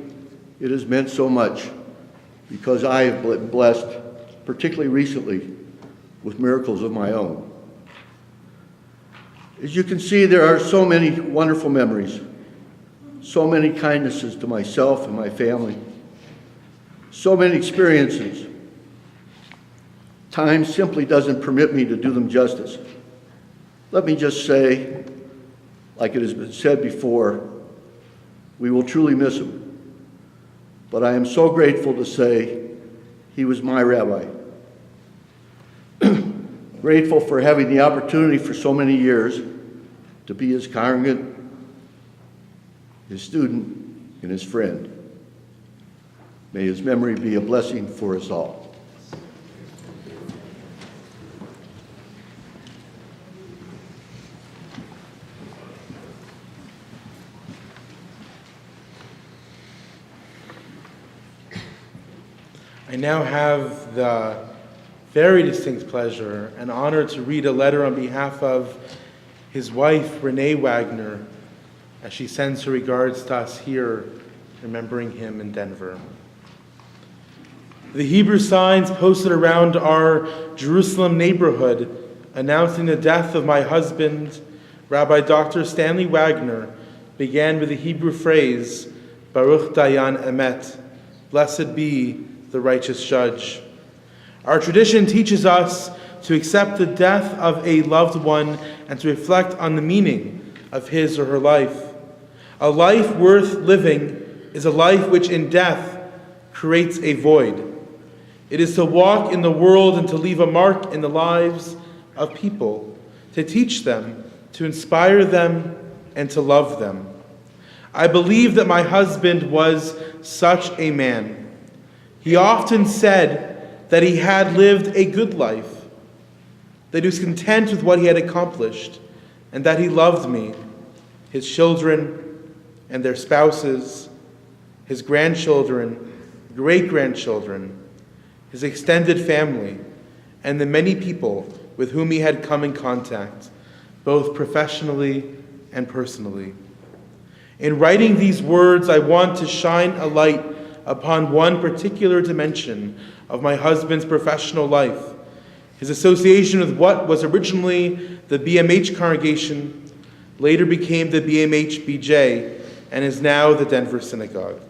G: it has meant so much because I have been blessed, particularly recently, with miracles of my own. As you can see, there are so many wonderful memories, so many kindnesses to myself and my family, so many experiences. Time simply doesn't permit me to do them justice. Let me just say, like it has been said before, we will truly miss him. But I am so grateful to say he was my rabbi. Grateful for having the opportunity for so many years to be his congregant, his student, and his friend. May his memory be a blessing for us all.
A: I now have the very distinct pleasure and honor to read a letter on behalf of his wife, Renee Wagner, as she sends her regards to us here, remembering him in Denver. The Hebrew signs posted around our Jerusalem neighborhood announcing the death of my husband, Rabbi Dr. Stanley Wagner, began with the Hebrew phrase, Baruch Dayan Emet, blessed be the righteous judge. Our tradition teaches us to accept the death of a loved one and to reflect on the meaning of his or her life. A life worth living is a life which in death creates a void. It is to walk in the world and to leave a mark in the lives of people, to teach them, to inspire them, and to love them. I believe that my husband was such a man. He often said that he had lived a good life, that he was content with what he had accomplished, and that he loved me, his children and their spouses, his grandchildren, great-grandchildren, his extended family, and the many people with whom he had come in contact, both professionally and personally. In writing these words, I want to shine a light upon one particular dimension of my husband's professional life, his association with what was originally the BMH Congregation, later became the BMH-BJ, and is now the Denver Synagogue.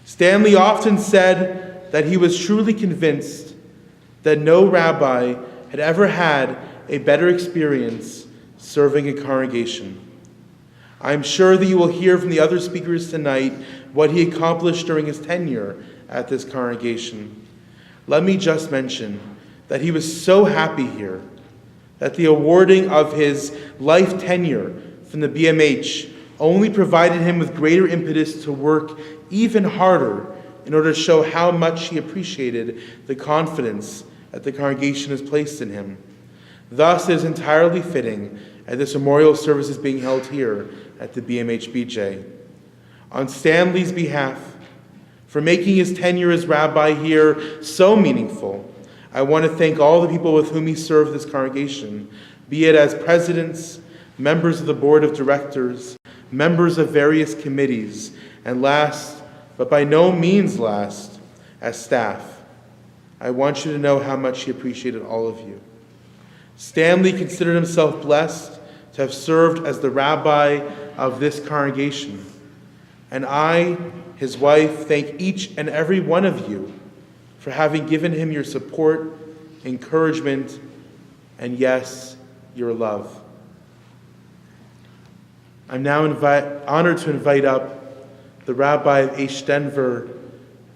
A: Stanley often said that he was truly convinced that no rabbi had ever had a better experience serving a congregation. I'm sure that you will hear from the other speakers tonight what he accomplished during his tenure at this congregation. Let me just mention that he was so happy here that the awarding of his life tenure from the BMH only provided him with greater impetus to work even harder in order to show how much he appreciated the confidence that the congregation has placed in him. Thus, it is entirely fitting that this memorial service is being held here at the BMH-BJ. On Stanley's behalf, for making his tenure as rabbi here so meaningful, I want to thank all the people with whom he served this congregation, be it as presidents, members of the board of directors, members of various committees, and last, but by no means last, as staff. I want you to know how much he appreciated all of you. Stanley considered himself blessed to have served as the rabbi of this congregation. And I, his wife, thank each and every one of you for having given him your support, encouragement, and yes, your love. I'm now honored to invite up the Rabbi of H. Denver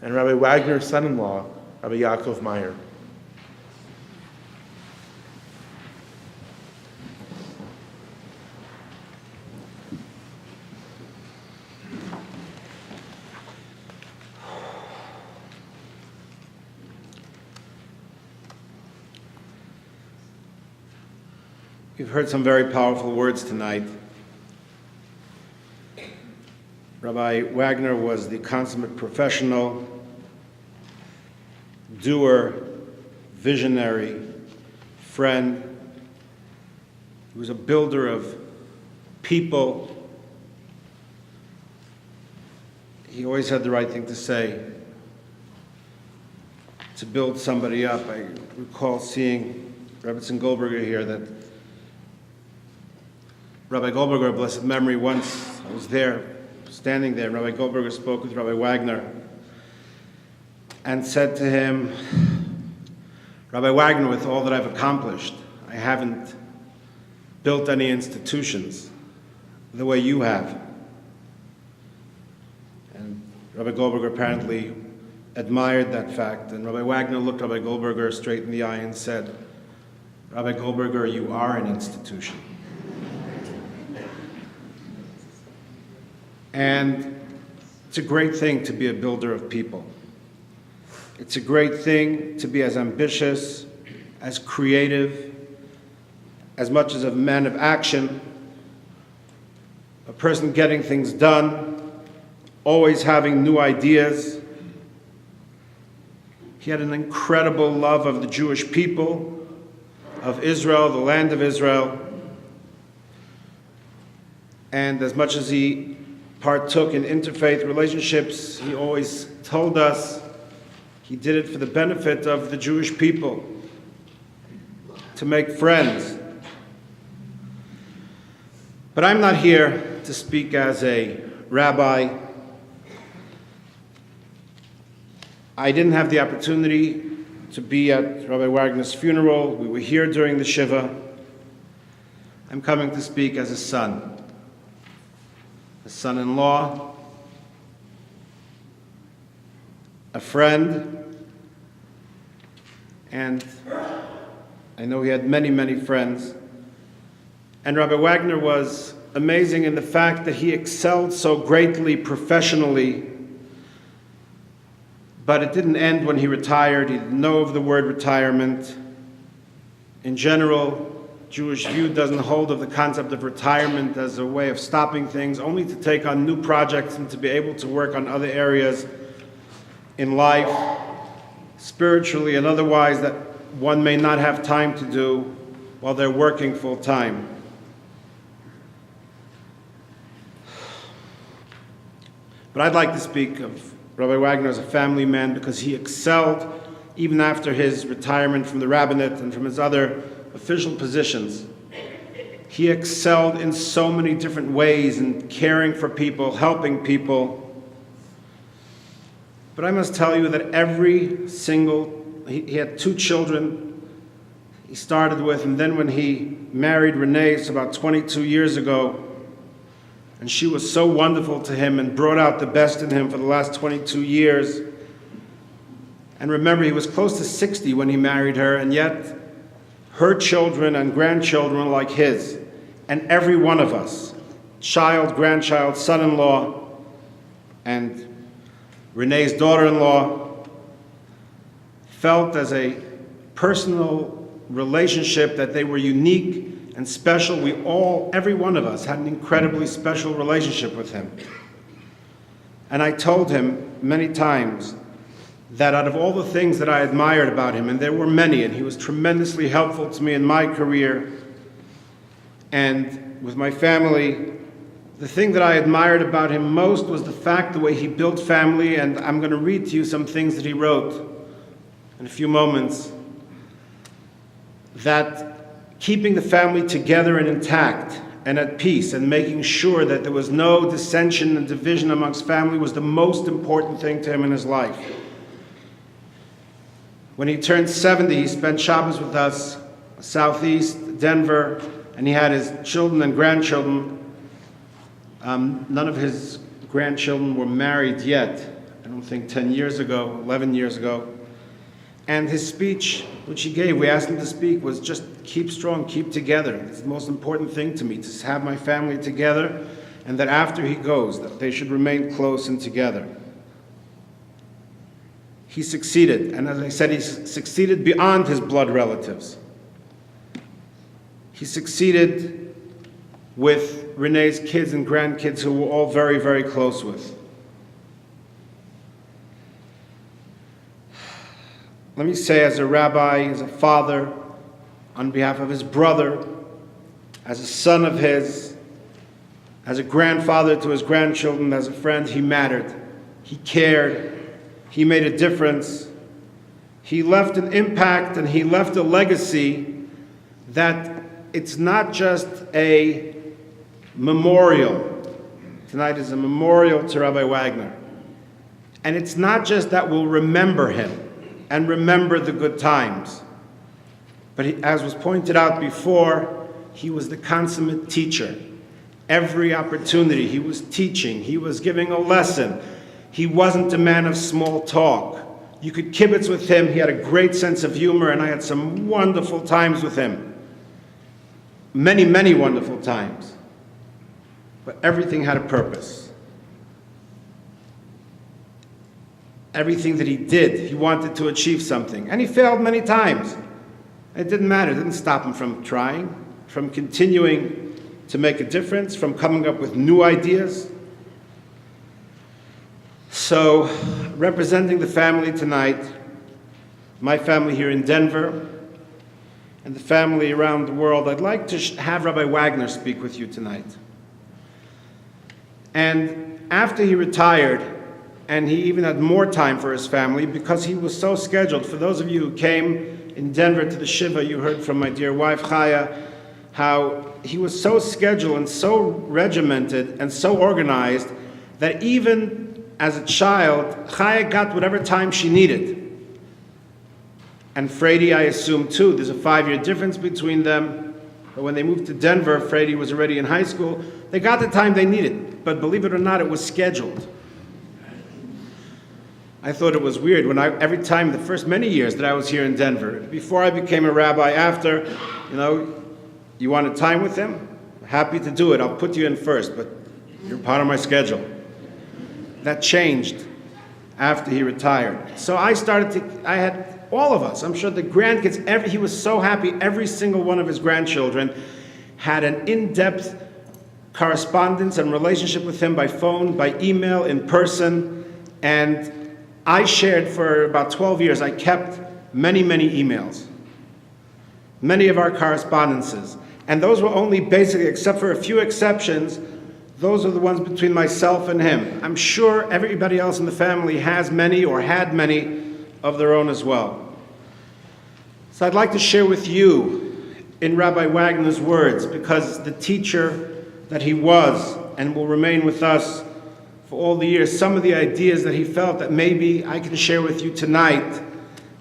A: and Rabbi Wagner's son-in-law, Rabbi Yaakov Meyer.
H: You've heard some very powerful words tonight. Rabbi Wagner was the consummate professional, doer, visionary, friend. He was a builder of people. He always had the right thing to say, to build somebody up. I recall seeing Rabbi Goldberger here, that Rabbi Goldberger, blessed memory, once I was there, standing there, and Rabbi Goldberger spoke with Rabbi Wagner and said to him, Rabbi Wagner, with all that I've accomplished, I haven't built any institutions the way you have. And Rabbi Goldberger apparently admired that fact, and Rabbi Wagner looked Rabbi Goldberger straight in the eye and said, Rabbi Goldberger, you are an institution. And it's a great thing to be a builder of people. It's a great thing to be as ambitious, as creative, as much as a man of action, a person getting things done, always having new ideas. He had an incredible love of the Jewish people, of Israel, the land of Israel. And as much as he partook in interfaith relationships, he always told us he did it for the benefit of the Jewish people, to make friends. But I'm not here to speak as a rabbi. I didn't have the opportunity to be at Rabbi Wagner's funeral. We were here during the Shiva. I'm coming to speak as a son. A son-in-law, a friend, and I know he had many, many friends. And Rabbi Wagner was amazing in the fact that he excelled so greatly professionally, but it didn't end when he retired. He didn't know of the word retirement. In general, Jewish view doesn't hold of the concept of retirement as a way of stopping things, only to take on new projects and to be able to work on other areas in life, spiritually and otherwise, that one may not have time to do while they're working full time. But I'd like to speak of Rabbi Wagner as a family man, because he excelled even after his retirement from the rabbinate and from his other official positions. He excelled in so many different ways in caring for people, helping people. But I must tell you that he had 2 children he started with, and then when he married Renee, it's about 22 years ago, and she was so wonderful to him and brought out the best in him for the last 22 years. And remember, he was close to 60 when he married her, and yet her children and grandchildren were like his. And every one of us, child, grandchild, son-in-law, and Renee's daughter-in-law, felt as a personal relationship that they were unique and special. Every one of us had an incredibly special relationship with him. And I told him many times that out of all the things that I admired about him, and there were many, and he was tremendously helpful to me in my career, and with my family, the thing that I admired about him most was the fact, the way he built family, and I'm going to read to you some things that he wrote in a few moments, that keeping the family together and intact and at peace and making sure that there was no dissension and division amongst family was the most important thing to him in his life. When he turned 70, he spent Shabbos with us, southeast Denver, and he had his children and grandchildren. None of his grandchildren were married yet, I don't think 10 years ago, 11 years ago. And his speech, which he gave, we asked him to speak, was just keep strong, keep together. It's the most important thing to me, to have my family together, and that after he goes, that they should remain close and together. He succeeded, and as I said, he succeeded beyond his blood relatives. He succeeded with Renee's kids and grandkids, who we're all very, very close with. Let me say, as a rabbi, as a father, on behalf of his brother, as a son of his, as a grandfather to his grandchildren, as a friend, he mattered. He cared. He made a difference. He left an impact and he left a legacy that it's not just a memorial. Tonight is a memorial to Rabbi Wagner. And it's not just that we'll remember him and remember the good times. But as was pointed out before, he was the consummate teacher. Every opportunity he was teaching, he was giving a lesson. He wasn't a man of small talk. You could kibitz with him. He had a great sense of humor, and I had some wonderful times with him. Many, many wonderful times. But everything had a purpose. Everything that he did, he wanted to achieve something. And he failed many times. It didn't matter. It didn't stop him from trying, from continuing to make a difference, from coming up with new ideas. So, representing the family tonight, my family here in Denver, and the family around the world, I'd like to have Rabbi Wagner speak with you tonight. And after he retired, and he even had more time for his family because he was so scheduled. For those of you who came in Denver to the Shiva, you heard from my dear wife, Chaya, how he was so scheduled and so regimented and so organized that even as a child, Chaya got whatever time she needed. And Frady, I assume too, there's a 5-year difference between them. But when they moved to Denver, Frady was already in high school. They got the time they needed. But believe it or not, it was scheduled. I thought it was weird when every time, the first many years that I was here in Denver, before I became a rabbi, after, you wanted time with him? Happy to do it. I'll put you in first, but you're part of my schedule. That changed after he retired. So I had all of us, I'm sure the grandkids, he was so happy, every single one of his grandchildren had an in-depth correspondence and relationship with him by phone, by email, in person, and I shared for about 12 years, I kept many, many emails, many of our correspondences, and those were only basically, except for a few exceptions, those are the ones between myself and him. I'm sure everybody else in the family has many or had many of their own as well. So I'd like to share with you in Rabbi Wagner's words, because the teacher that he was and will remain with us for all the years, some of the ideas that he felt that maybe I can share with you tonight,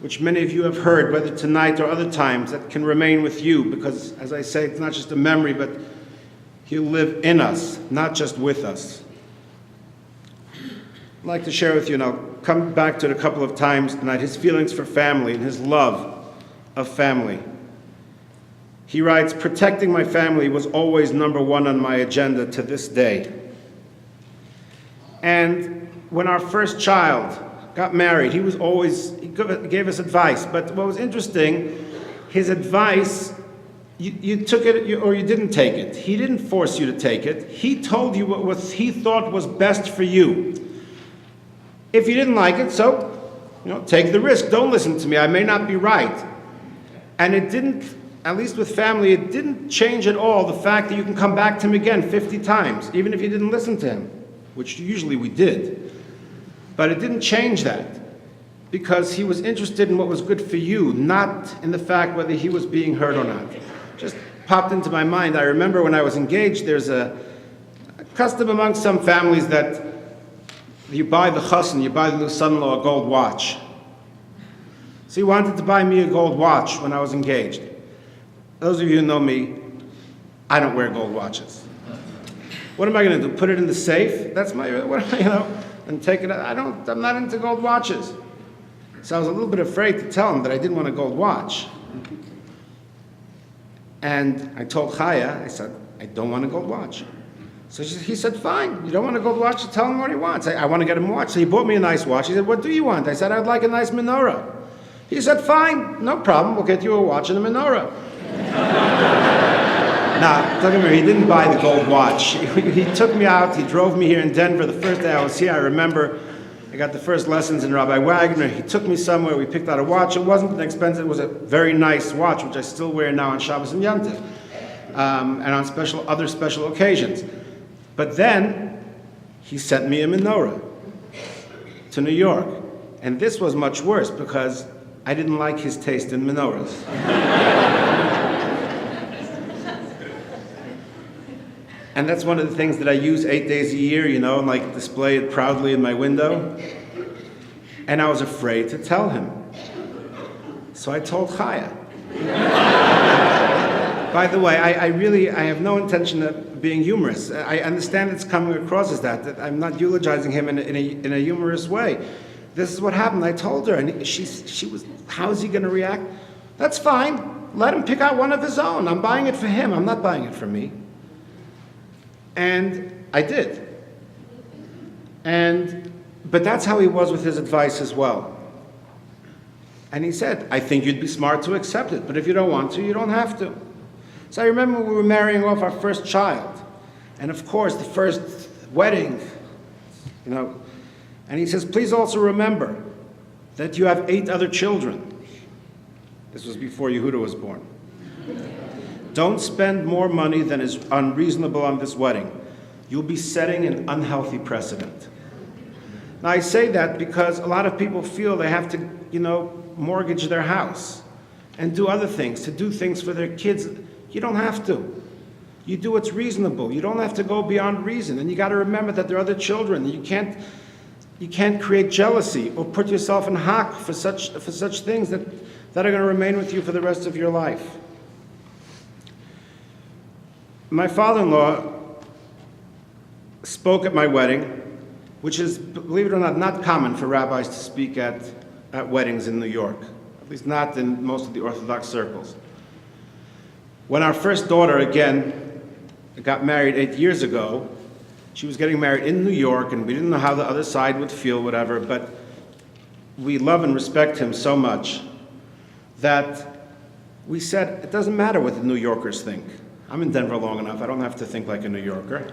H: which many of you have heard, whether tonight or other times, that can remain with you, because as I say, it's not just a memory, but he'll live in us, not just with us. I'd like to share with you, and I'll come back to it a couple of times tonight, his feelings for family and his love of family. He writes, "Protecting my family was always number one on my agenda to this day." And when our first child got married, he gave us advice. But what was interesting, his advice, you took it or you didn't take it. He didn't force you to take it. He told you what he thought was best for you. If you didn't like it, so take the risk. Don't listen to me. I may not be right. And it didn't at least with family, it didn't change at all the fact that you can come back to him again 50 times, even if you didn't listen to him, which usually we did. But it didn't change that, because he was interested in what was good for you, not in the fact whether he was being heard or not. Just popped into my mind. I remember when I was engaged, there's a custom among some families that you buy the chassan, you buy the new son-in-law a gold watch. So he wanted to buy me a gold watch when I was engaged. Those of you who know me, I don't wear gold watches. What am I going to do? Put it in the safe? That's my, and take it. I'm not into gold watches. So I was a little bit afraid to tell him that I didn't want a gold watch. And I told Chaya, I said, I don't want a gold watch. So he said, fine, you don't want a gold watch? Tell him what he wants. I want to get him a watch. So he bought me a nice watch. He said, what do you want? I said, I'd like a nice menorah. He said, fine, no problem. We'll get you a watch and a menorah. Now, don't get me wrong, he didn't buy the gold watch. He took me out. He drove me here in Denver. The first day I was here, I remember I got the first lessons in Rabbi Wagner. He took me somewhere. We picked out a watch. It wasn't an expensive. It was a very nice watch, which I still wear now on Shabbos and Yom Tov, and on other special occasions. But then he sent me a menorah to New York. And this was much worse because I didn't like his taste in menorahs. And that's one of the things that I use 8 days a year, and like display it proudly in my window. And I was afraid to tell him. So I told Chaya. By the way, I have no intention of being humorous. I understand it's coming across as that I'm not eulogizing him in a humorous way. This is what happened. I told her, and she was, how is he going to react? That's fine. Let him pick out one of his own. I'm buying it for him. I'm not buying it for me. And I did. But that's how he was with his advice as well. And he said, I think you'd be smart to accept it, but if you don't want to, you don't have to. So I remember we were marrying off our first child. And of course, the first wedding, and he says, please also remember that you have 8 other children. This was before Yehuda was born. Don't spend more money than is unreasonable on this wedding. You'll be setting an unhealthy precedent. Now I say that because a lot of people feel they have to, mortgage their house and do other things, to do things for their kids. You don't have to. You do what's reasonable. You don't have to go beyond reason. And you got to remember that there are other children. You can't create jealousy or put yourself in hock for such things that are going to remain with you for the rest of your life. My father-in-law spoke at my wedding, which is, believe it or not common for rabbis to speak at weddings in New York, at least not in most of the Orthodox circles. When our first daughter, again, got married 8 years ago, she was getting married in New York, and we didn't know how the other side would feel, whatever, but we love and respect him so much that we said, it doesn't matter what the New Yorkers think. I'm in Denver long enough, I don't have to think like a New Yorker.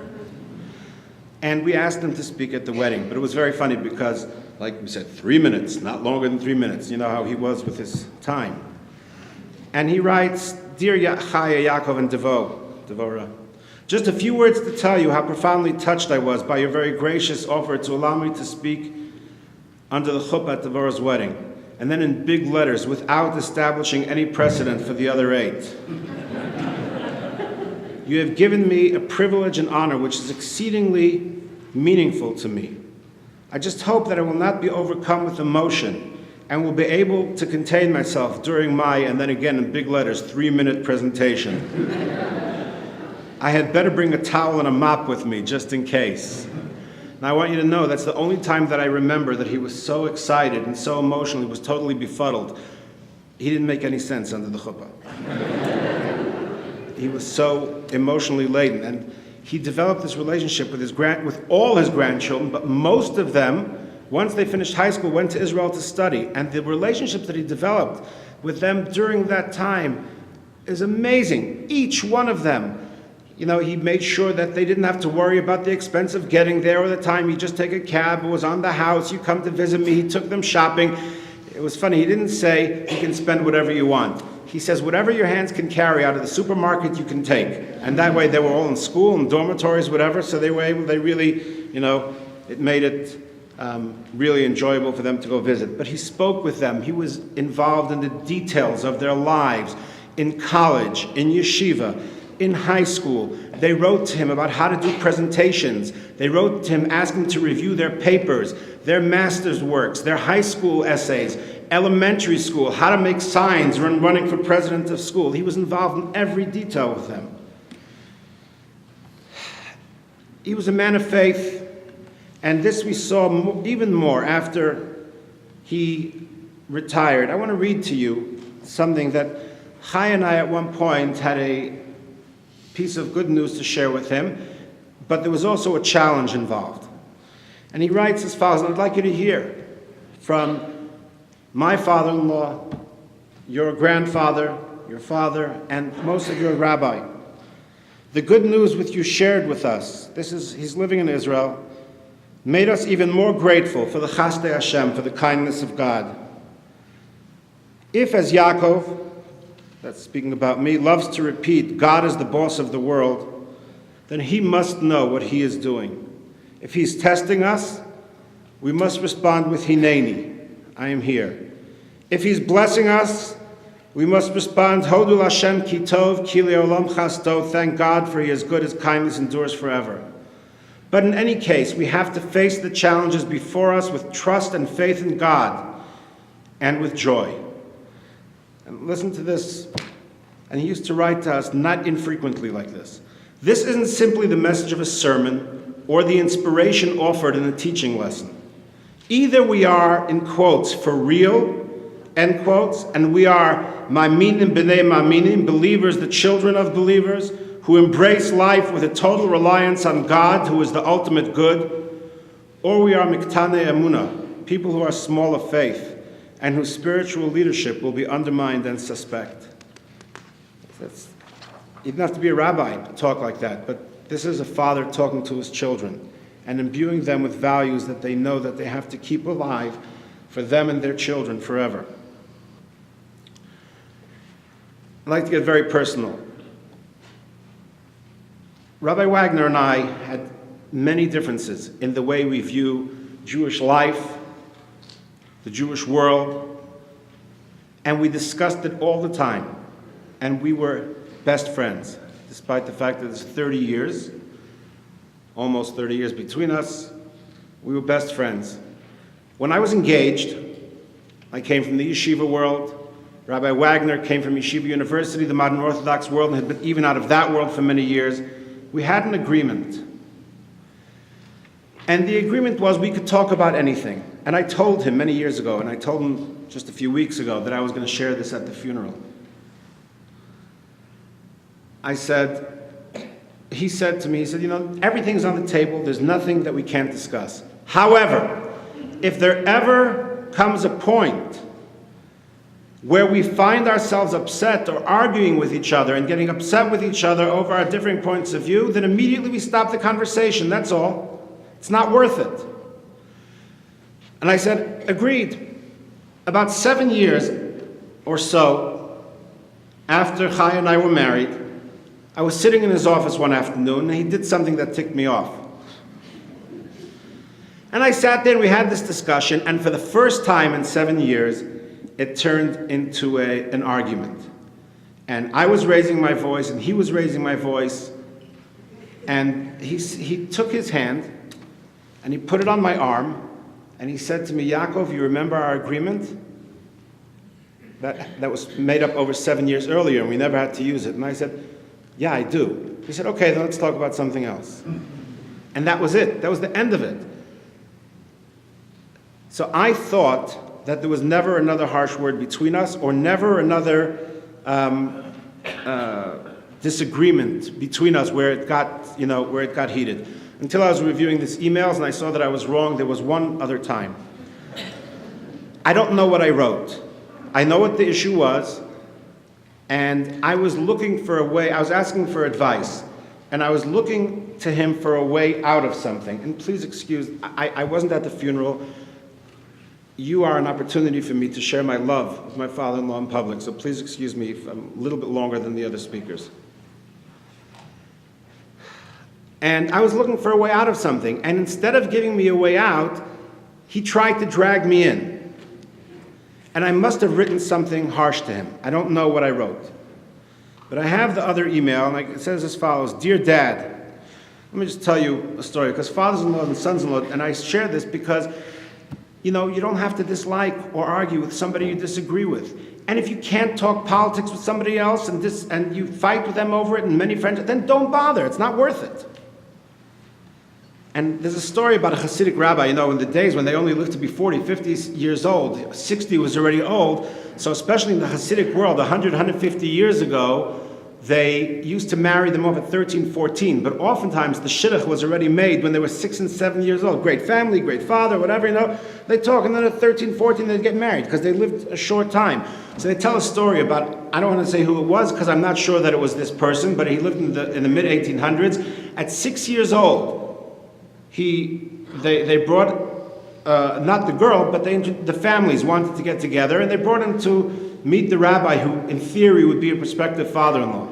H: And we asked him to speak at the wedding, but it was very funny because, like we said, 3 minutes, not longer than 3 minutes. You know how he was with his time. And he writes, Dear Chaya, Yaakov, and Devorah, just a few words to tell you how profoundly touched I was by your very gracious offer to allow me to speak under the chuppah at Devorah's wedding, and then in big letters without establishing any precedent for the other 8. You have given me a privilege and honor which is exceedingly meaningful to me. I just hope that I will not be overcome with emotion and will be able to contain myself during my, and then again in big letters, 3-minute presentation. I had better bring a towel and a mop with me just in case. Now I want you to know that's the only time that I remember that he was so excited and so emotional, he was totally befuddled. He didn't make any sense under the chuppah. He was so emotionally laden, and he developed this relationship with all his grandchildren, but most of them, once they finished high school, went to Israel to study. And the relationships that he developed with them during that time is amazing. Each one of them, he made sure that they didn't have to worry about the expense of getting there or the time. He'd just take a cab. It was on the house. You come to visit me. He took them shopping. It was funny. He didn't say, you can spend whatever you want. he says, whatever your hands can carry out of the supermarket, you can take. And that way they were all in school and dormitories, whatever, so they really, it made it really enjoyable for them to go visit. But he spoke with them. He was involved in the details of their lives, in college, in yeshiva, in high school. They wrote to him about how to do presentations. They wrote to him asking to review their papers, their master's works, their high school essays, elementary school, how to make signs, running for president of school. He was involved in every detail with them. He was a man of faith, and this we saw even more after he retired. I want to read to you something that Chai and I at one point had a piece of good news to share with him, but there was also a challenge involved. And he writes as follows, and I'd like you to hear from my father-in-law, your grandfather, your father, and most of your rabbi. The good news which you shared with us, he's living in Israel, made us even more grateful for the Chasdei Hashem, for the kindness of God. If, as Yaakov, that's speaking about me, loves to repeat, God is the boss of the world, then he must know what he is doing. If he's testing us, we must respond with Hineni, I am here. If he's blessing us, we must respond, Hodu Hashem ki tov, ki le'olam chasdo, thank God for he is good, his kindness endures forever. But in any case, we have to face the challenges before us with trust and faith in God and with joy. And listen to this, and he used to write to us not infrequently like this. This isn't simply the message of a sermon or the inspiration offered in a teaching lesson. Either we are, in quotes, for real, end quotes, and we are ma'aminim b'nei ma'aminim, believers, the children of believers, who embrace life with a total reliance on God, who is the ultimate good, or we are miktane emunah, people who are small of faith, and whose spiritual leadership will be undermined and suspect. You don't have to be a rabbi to talk like that, but this is a father talking to his children and imbuing them with values that they know that they have to keep alive for them and their children forever. I'd like to get very personal. Rabbi Wagner and I had many differences in the way we view Jewish life, the Jewish world, and we discussed it all the time, and we were best friends, despite the fact that there's 30 years, almost 30 years between us. We were best friends. When I was engaged, I came from the yeshiva world. Rabbi Wagner came from Yeshiva University, the modern Orthodox world, and had been even out of that world for many years. We had an agreement. And the agreement was we could talk about anything. And I told him many years ago, and I told him just a few weeks ago, that I was going to share this at the funeral. He said to me, everything's on the table, there's nothing that we can't discuss. However, if there ever comes a point where we find ourselves upset or arguing with each other and getting upset with each other over our differing points of view, then immediately we stop the conversation, that's all. It's not worth it. And I said, agreed. About 7 years or so after Chai and I were married, I was sitting in his office one afternoon, and he did something that ticked me off. And I sat there and we had this discussion, and for the first time in 7 years, it turned into an argument. And I was raising my voice, and he was raising my voice, and he took his hand, and he put it on my arm, and he said to me, Yaakov, you remember our agreement? That was made up over 7 years earlier, and we never had to use it. And I said, yeah, I do. He said, okay, then let's talk about something else. And that was it. That was the end of it. So I thought that there was never another harsh word between us, or never another disagreement between us where it got heated. Until I was reviewing these emails and I saw that I was wrong, there was one other time. I don't know what I wrote. I know what the issue was, and I was looking for a way, I was asking for advice, and I was looking to him for a way out of something. And please excuse, I wasn't at the funeral. you are an opportunity for me to share my love with my father-in-law in public, so please excuse me if I'm a little bit longer than the other speakers. And I was looking for a way out of something, and instead of giving me a way out, he tried to drag me in. And I must have written something harsh to him. I don't know what I wrote. But I have the other email, and it says as follows: Dear Dad, let me just tell you a story, because fathers-in-law and sons-in-law, and I share this because, you don't have to dislike or argue with somebody you disagree with. And if you can't talk politics with somebody else and you fight with them over it and many friends, then don't bother. It's not worth it. And there's a story about a Hasidic rabbi, in the days when they only lived to be 40, 50 years old, 60 was already old. So especially in the Hasidic world, 100, 150 years ago, they used to marry them off at 13, 14. But oftentimes the shidduch was already made when they were 6 and 7 years old. Great family, great father, whatever, They talk, and then at 13, 14, they'd get married because they lived a short time. So they tell a story about, I don't want to say who it was because I'm not sure that it was this person, but he lived in the mid-1800s. At 6 years old, they brought, not the girl, but the families wanted to get together, and they brought him to meet the rabbi who, in theory, would be a prospective father-in-law.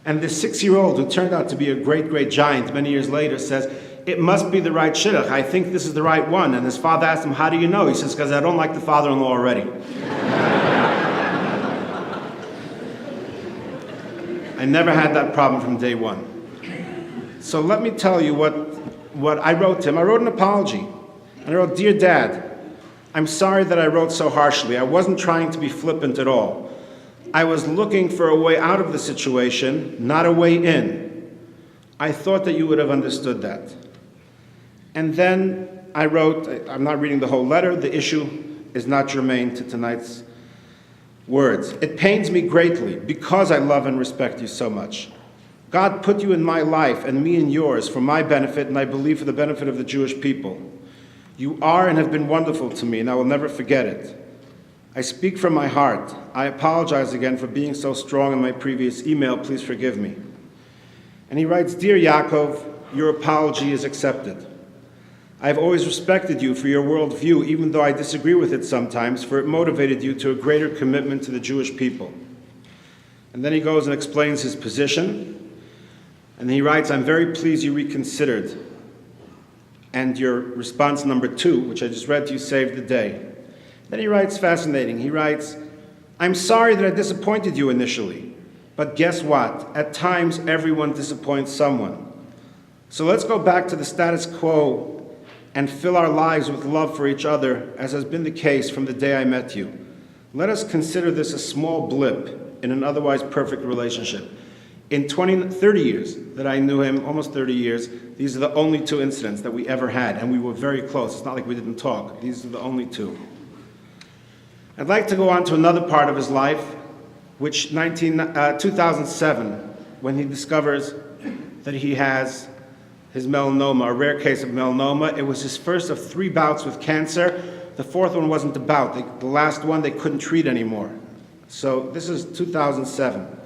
H: And this 6-year-old, who turned out to be a great, great giant many years later, says, it must be the right shidduch. I think this is the right one. And his father asked him, how do you know? He says, because I don't like the father-in-law already. I never had that problem from day one. So let me tell you what I wrote to him. I wrote an apology. And I wrote, Dear Dad, I'm sorry that I wrote so harshly. I wasn't trying to be flippant at all. I was looking for a way out of the situation, not a way in. I thought that you would have understood that. And then I wrote, I'm not reading the whole letter, the issue is not germane to tonight's words. It pains me greatly because I love and respect you so much. God put you in my life and me in yours for my benefit, and I believe for the benefit of the Jewish people. You are and have been wonderful to me, and I will never forget it. I speak from my heart. I apologize again for being so strong in my previous email. Please forgive me. And he writes, Dear Yaakov, your apology is accepted. I have always respected you for your worldview, even though I disagree with it sometimes, for it motivated you to a greater commitment to the Jewish people. And then he goes and explains his position. And he writes, I'm very pleased you reconsidered. And your response number 2, which I just read to you, saved the day. Then he writes, fascinating, he writes, I'm sorry that I disappointed you initially, but guess what? At times, everyone disappoints someone. So let's go back to the status quo and fill our lives with love for each other, as has been the case from the day I met you. Let us consider this a small blip in an otherwise perfect relationship. In 30 years that I knew him, almost 30 years, these are the only 2 incidents that we ever had, and we were very close. It's not like we didn't talk. These are the only 2. I'd like to go on to another part of his life, which 2007, when he discovers that he has his melanoma, a rare case of melanoma. It was his first of 3 bouts with cancer. The 4th one wasn't a bout. The last one they couldn't treat anymore. So this is 2007.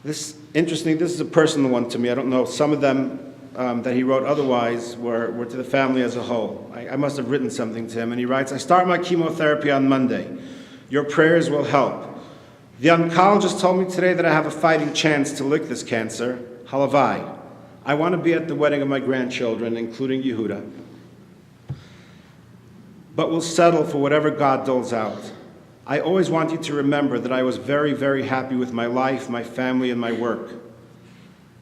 H: This is a personal one to me. I don't know, some of them that he wrote otherwise were to the family as a whole. I must have written something to him, and he writes, I start my chemotherapy on Monday. Your prayers will help. The oncologist told me today that I have a fighting chance to lick this cancer. Halavai. I want to be at the wedding of my grandchildren, including Yehuda. But we'll settle for whatever God doles out. I always want you to remember that I was very, very happy with my life, my family, and my work.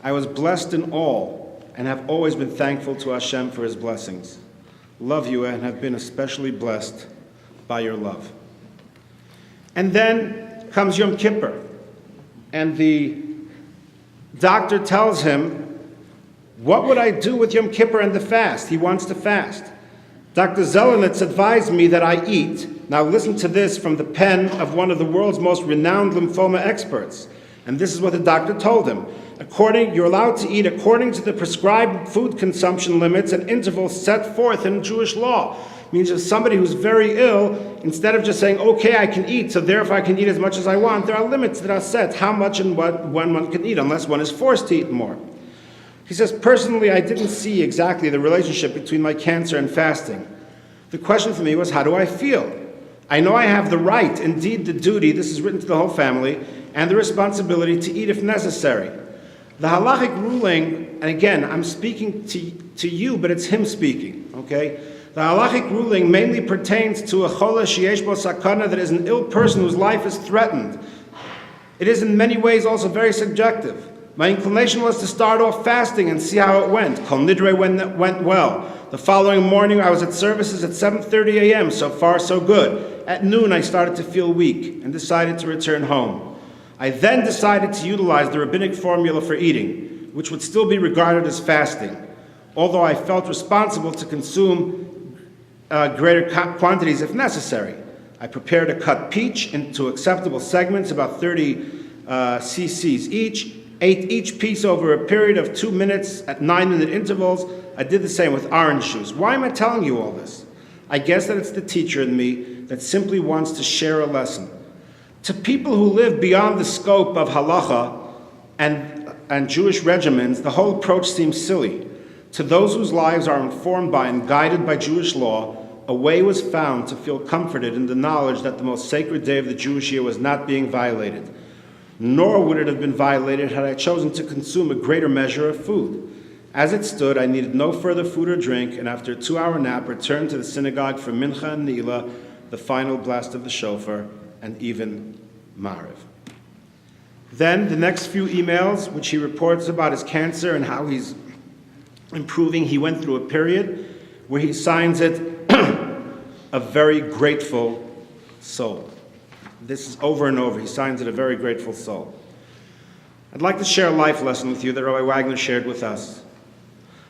H: I was blessed in all and have always been thankful to Hashem for his blessings. Love you and have been especially blessed by your love. And then comes Yom Kippur, and the doctor tells him, what would I do with Yom Kippur and the fast? He wants to fast. Dr. Zelenitz advised me that I eat. Now listen to this from the pen of one of the world's most renowned lymphoma experts. And this is what the doctor told him. You're allowed to eat according to the prescribed food consumption limits and intervals set forth in Jewish law. Means if somebody who's very ill, instead of just saying, okay, I can eat, so therefore I can eat as much as I want, there are limits that are set, how much and when one can eat, unless one is forced to eat more. He says, personally, I didn't see exactly the relationship between my cancer and fasting. The question for me was, how do I feel? I know I have the right, indeed the duty, this is written to the whole family, and the responsibility to eat if necessary. The halachic ruling, and again, I'm speaking to you, but it's him speaking, okay? The halachic ruling mainly pertains to a chola sheyesh bo sakana, that is an ill person whose life is threatened. It is in many ways also very subjective. My inclination was to start off fasting and see how it went. Kol nidre went well. The following morning I was at services at 7:30 a.m., so far so good. At noon I started to feel weak and decided to return home. I then decided to utilize the rabbinic formula for eating, which would still be regarded as fasting, although I felt responsible to consume greater quantities if necessary. I prepared a cut peach into acceptable segments, about 30 cc's each, ate each piece over a period of 2 minutes at 9-minute intervals. I did the same with orange juice. Why am I telling you all this? I guess that it's the teacher in me that simply wants to share a lesson. To people who live beyond the scope of halacha and Jewish regimens, the whole approach seems silly. To those whose lives are informed by and guided by Jewish law, a way was found to feel comforted in the knowledge that the most sacred day of the Jewish year was not being violated. Nor would it have been violated had I chosen to consume a greater measure of food. As it stood, I needed no further food or drink, and after a 2-hour nap, returned to the synagogue for mincha and nila, the final blast of the shofar, and even Mariv. Then the next few emails, which he reports about his cancer and how he's improving, he went through a period where he signs it a very grateful soul. This is over and over. He signs it a very grateful soul. I'd like to share a life lesson with you that Rabbi Wagner shared with us.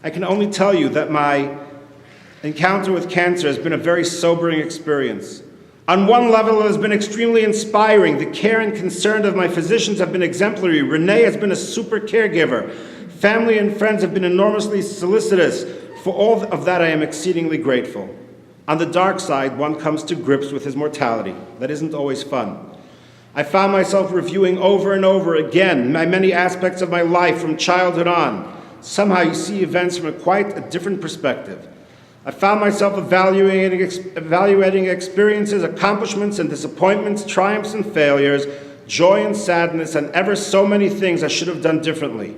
H: I can only tell you that my encounter with cancer has been a very sobering experience. On one level, it has been extremely inspiring. The care and concern of my physicians have been exemplary. Renee has been a super caregiver. Family and friends have been enormously solicitous. For all of that, I am exceedingly grateful. On the dark side, one comes to grips with his mortality. That isn't always fun. I found myself reviewing over and over again many aspects of my life from childhood on. Somehow you see events from quite a different perspective. I found myself evaluating experiences, accomplishments and disappointments, triumphs and failures, joy and sadness, and ever so many things I should have done differently.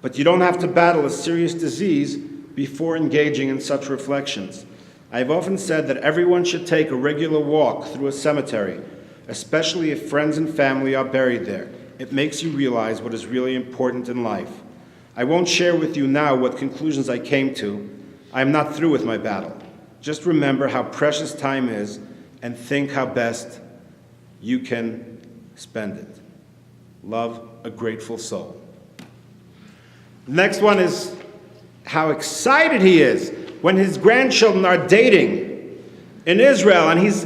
H: But you don't have to battle a serious disease before engaging in such reflections. I have often said that everyone should take a regular walk through a cemetery, especially if friends and family are buried there. It makes you realize what is really important in life. I won't share with you now what conclusions I came to. I am not through with my battle. Just remember how precious time is and think how best you can spend it. Love, a grateful soul. The next one is how excited he is when his grandchildren are dating in Israel, and he's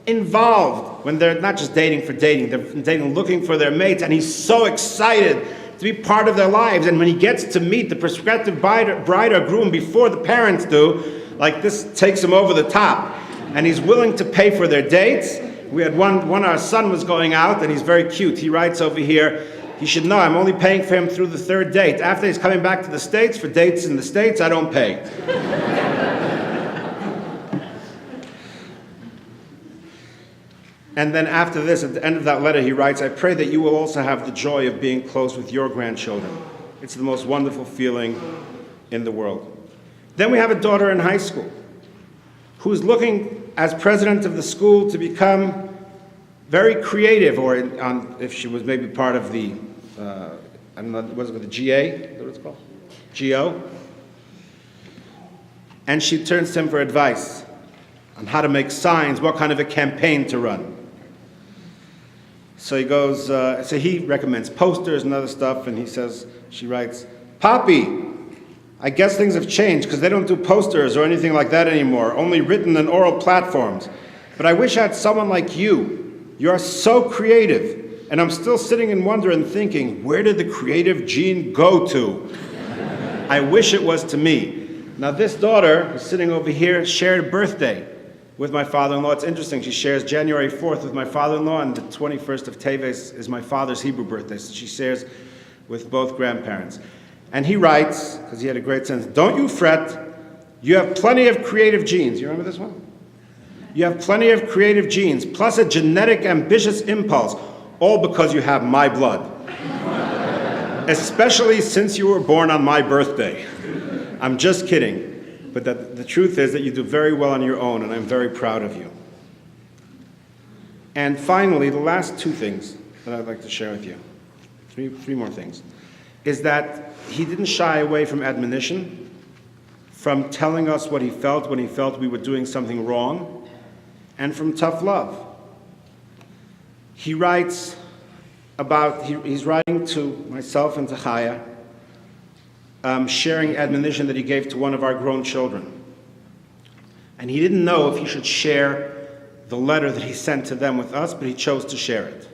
H: involved when they're not just dating for dating, they're dating looking for their mates, and he's so excited to be part of their lives. And when he gets to meet the prospective bride or groom before the parents do, like this takes him over the top. And he's willing to pay for their dates. We had one our son was going out, and he's very cute. He writes over here, he should know I'm only paying for him through the 3rd date. After he's coming back to the States for dates in the States, I don't pay. And then after this, at the end of that letter, he writes, I pray that you will also have the joy of being close with your grandchildren. It's the most wonderful feeling in the world. Then we have a daughter in high school who's looking, as president of the school, to become very creative, or if she was maybe part of the, I don't know, was it the GA? Is that what it's called? GO? And she turns to him for advice on how to make signs, what kind of a campaign to run. So he goes, so he recommends posters and other stuff, and she writes, Poppy, I guess things have changed because they don't do posters or anything like that anymore, only written and oral platforms. But I wish I had someone like you. You are so creative. And I'm still sitting in wonder and thinking, where did the creative gene go to? I wish it was to me. Now this daughter, who's sitting over here, shared a birthday with my father-in-law. It's interesting, she shares January 4th with my father-in-law, and the 21st of Teves is my father's Hebrew birthday, so she shares with both grandparents. And he writes, because he had a great sense, don't you fret, You have plenty of creative genes. You remember this one? You have plenty of creative genes, plus a genetic ambitious impulse, all because you have my blood. Especially since you were born on my birthday. I'm just kidding. But the truth is that you do very well on your own, and I'm very proud of you. And finally, the last two things that I'd like to share with you, three more things, is that he didn't shy away from admonition, from telling us what he felt when he felt we were doing something wrong, and from tough love. He writes about, he's writing to myself and to Chaya, sharing admonition that he gave to one of our grown children. And he didn't know if he should share the letter that he sent to them with us, but he chose to share it.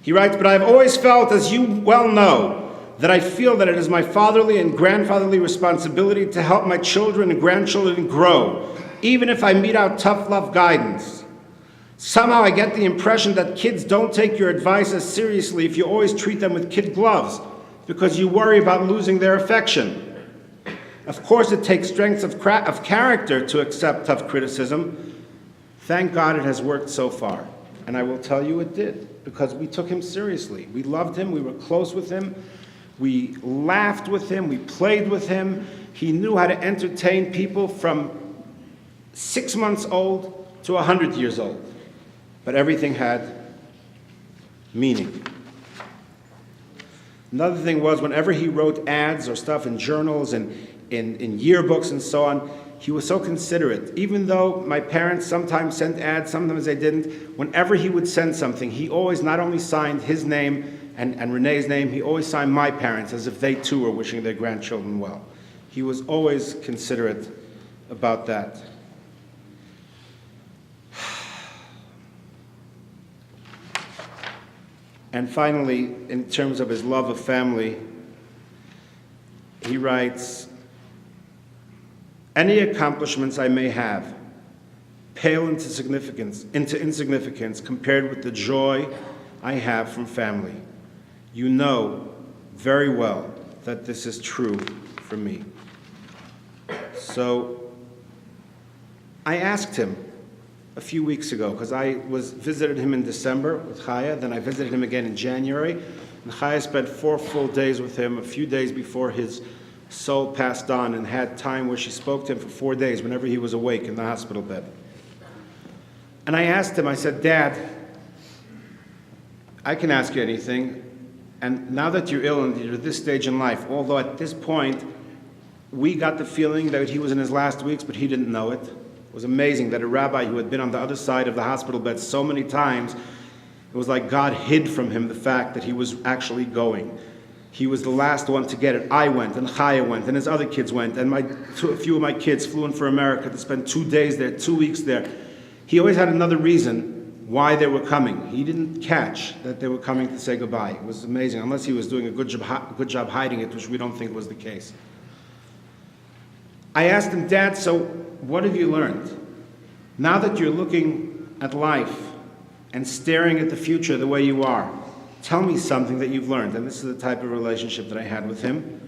H: He writes, "But I've always felt, as you well know, that I feel that it is my fatherly and grandfatherly responsibility to help my children and grandchildren grow, even if I mete out tough love guidance. Somehow I get the impression that kids don't take your advice as seriously if you always treat them with kid gloves, because you worry about losing their affection. Of course it takes strength of character to accept tough criticism. Thank God it has worked so far." And I will tell you it did, because we took him seriously. We loved him, we were close with him, we laughed with him, we played with him. He knew how to entertain people from 6 months old to 100 years old. But everything had meaning. Another thing was, whenever he wrote ads or stuff in journals and in yearbooks and so on, he was so considerate. Even though my parents sometimes sent ads, sometimes they didn't, whenever he would send something, he always not only signed his name and Renee's name, he always signed my parents as if they too were wishing their grandchildren well. He was always considerate about that. And finally, in terms of his love of family, he writes, "Any accomplishments I may have pale into insignificance compared with the joy I have from family. You know very well that this is true for me." So I asked him a few weeks ago, because I visited him in December with Chaya, then I visited him again in January, and Chaya spent 4 full days with him a few days before his soul passed on, and had time where she spoke to him for 4 days whenever he was awake in the hospital bed. And I asked him, I said, "Dad, I can ask you anything, and now that you're ill and you're at this stage in life, although at this point we got the feeling that he was in his last weeks, but he didn't know it. It was amazing that a rabbi who had been on the other side of the hospital bed so many times, it was like God hid from him the fact that he was actually going. He was the last one to get it. I went, and Chaya went, and his other kids went, and a few of my kids flew in for America to spend 2 days there, 2 weeks there. He always had another reason why they were coming. He didn't catch that they were coming to say goodbye. It was amazing, unless he was doing a good job hiding it, which we don't think was the case. I asked him, "Dad, so what have you learned? Now that you're looking at life and staring at the future the way you are, tell me something that you've learned." And this is the type of relationship that I had with him.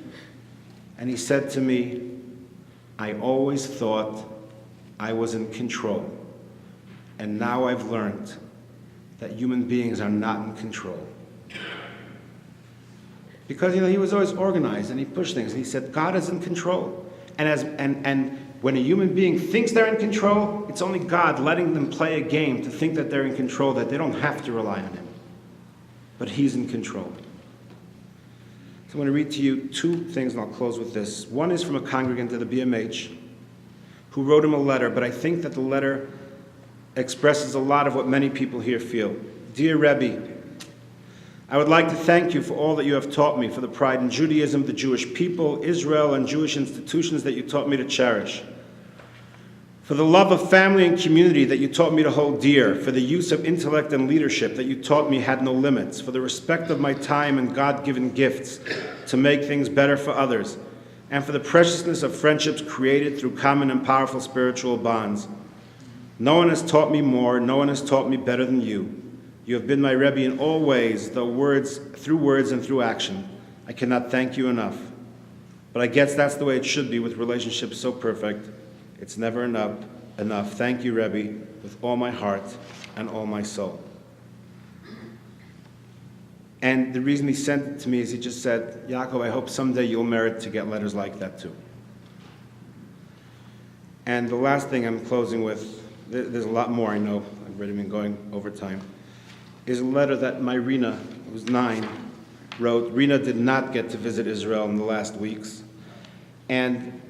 H: And he said to me, "I always thought I was in control. And now I've learned that human beings are not in control." Because, he was always organized and he pushed things. And he said, God is in control. And when a human being thinks they're in control, it's only God letting them play a game to think that they're in control, that they don't have to rely on him. But he's in control. So I'm going to read to you 2 things, and I'll close with this. One is from a congregant at the BMH who wrote him a letter, but I think that the letter expresses a lot of what many people here feel. "Dear Rabbi, I would like to thank you for all that you have taught me, for the pride in Judaism, the Jewish people, Israel, and Jewish institutions that you taught me to cherish. For the love of family and community that you taught me to hold dear, for the use of intellect and leadership that you taught me had no limits, for the respect of my time and God-given gifts to make things better for others, and for the preciousness of friendships created through common and powerful spiritual bonds. No one has taught me more, no one has taught me better than you. You have been my Rebbe in all ways, through words and through action. I cannot thank you enough. But I guess that's the way it should be with relationships so perfect. It's never enough. Thank you, Rebbe, with all my heart and all my soul. And the reason he sent it to me is he just said, Yaakov, I hope someday you'll merit to get letters like that too. And the last thing I'm closing with, there's a lot more I know, I've already been going over time, is a letter that my Rina, who was 9, wrote. Rina did not get to visit Israel in the last weeks. And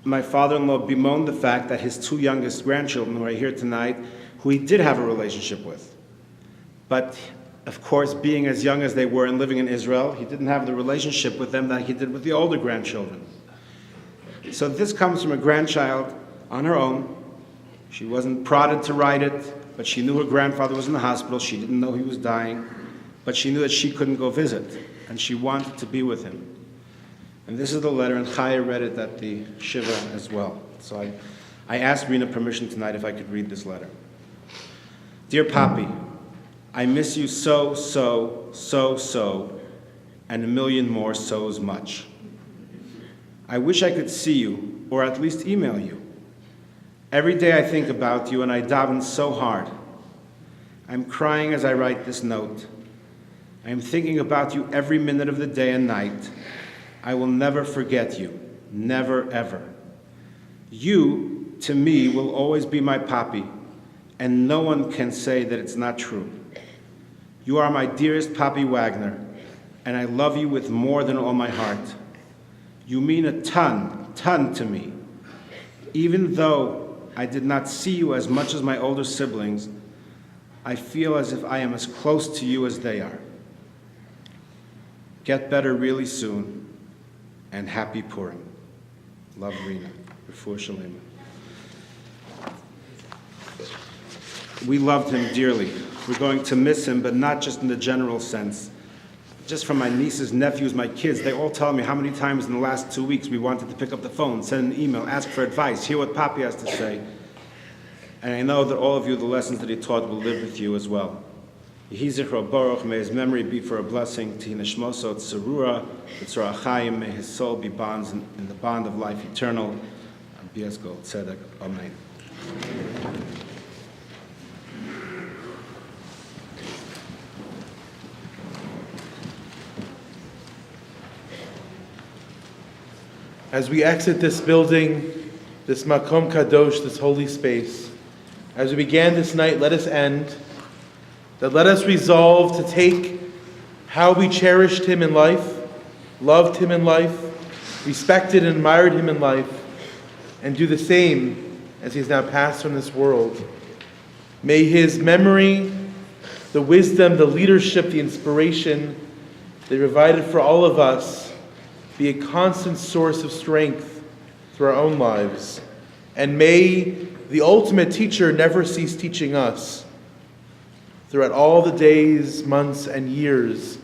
H: my father-in-law bemoaned the fact that his 2 youngest grandchildren, who are here tonight, who he did have a relationship with. But, of course, being as young as they were and living in Israel, he didn't have the relationship with them that he did with the older grandchildren. So this comes from a grandchild on her own. She wasn't prodded to write it, but she knew her grandfather was in the hospital. She didn't know he was dying, but she knew that she couldn't go visit, and she wanted to be with him. And this is the letter, and Chaya read it at the Shiva as well. So I asked Rina permission tonight if I could read this letter. Dear Papi, I miss you so, and a million more so's much. I wish I could see you, or at least email you. Every day I think about you and I daven so hard. I'm crying as I write this note. I am thinking about you every minute of the day and night. I will never forget you, never ever. You, to me, will always be my papi, and no one can say that it's not true. You are my dearest Papi Wagner, and I love you with more than all my heart. You mean a ton to me. Even though I did not see you as much as my older siblings, I feel as if I am as close to you as they are. Get better really soon, and happy Purim. Love, Rina. Refuah Shalema. We loved him dearly. We're going to miss him, but not just in the general sense. Just from my nieces, nephews, my kids, they all tell me how many times in the last 2 weeks we wanted to pick up the phone, send an email, ask for advice, hear what Papi has to say. And I know that all of you, the lessons that he taught will live with you as well. Yehi zichro baruch, may his memory be for a blessing. Tihi neshmoso tzarura, b'tzara chayim, may his soul be bonds in the bond of life eternal. Biasco tzedek, amen.
A: As we exit this building, this Makom Kadosh, this holy space, as we began this night, let us end, that let us resolve to take how we cherished him in life, loved him in life, respected and admired him in life, and do the same as he has now passed from this world. May his memory, the wisdom, the leadership, the inspiration that he provided for all of us be a constant source of strength through our own lives. And may the ultimate teacher never cease teaching us throughout all the days, months, and years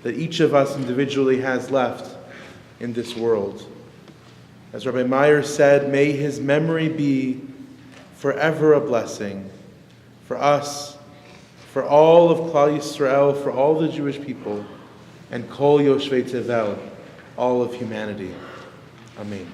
A: that each of us individually has left in this world. As Rabbi Meyer said, may his memory be forever a blessing for us, for all of Klal Yisrael, for all the Jewish people, and Kol Yoshvei Tevel, all of humanity. Amen.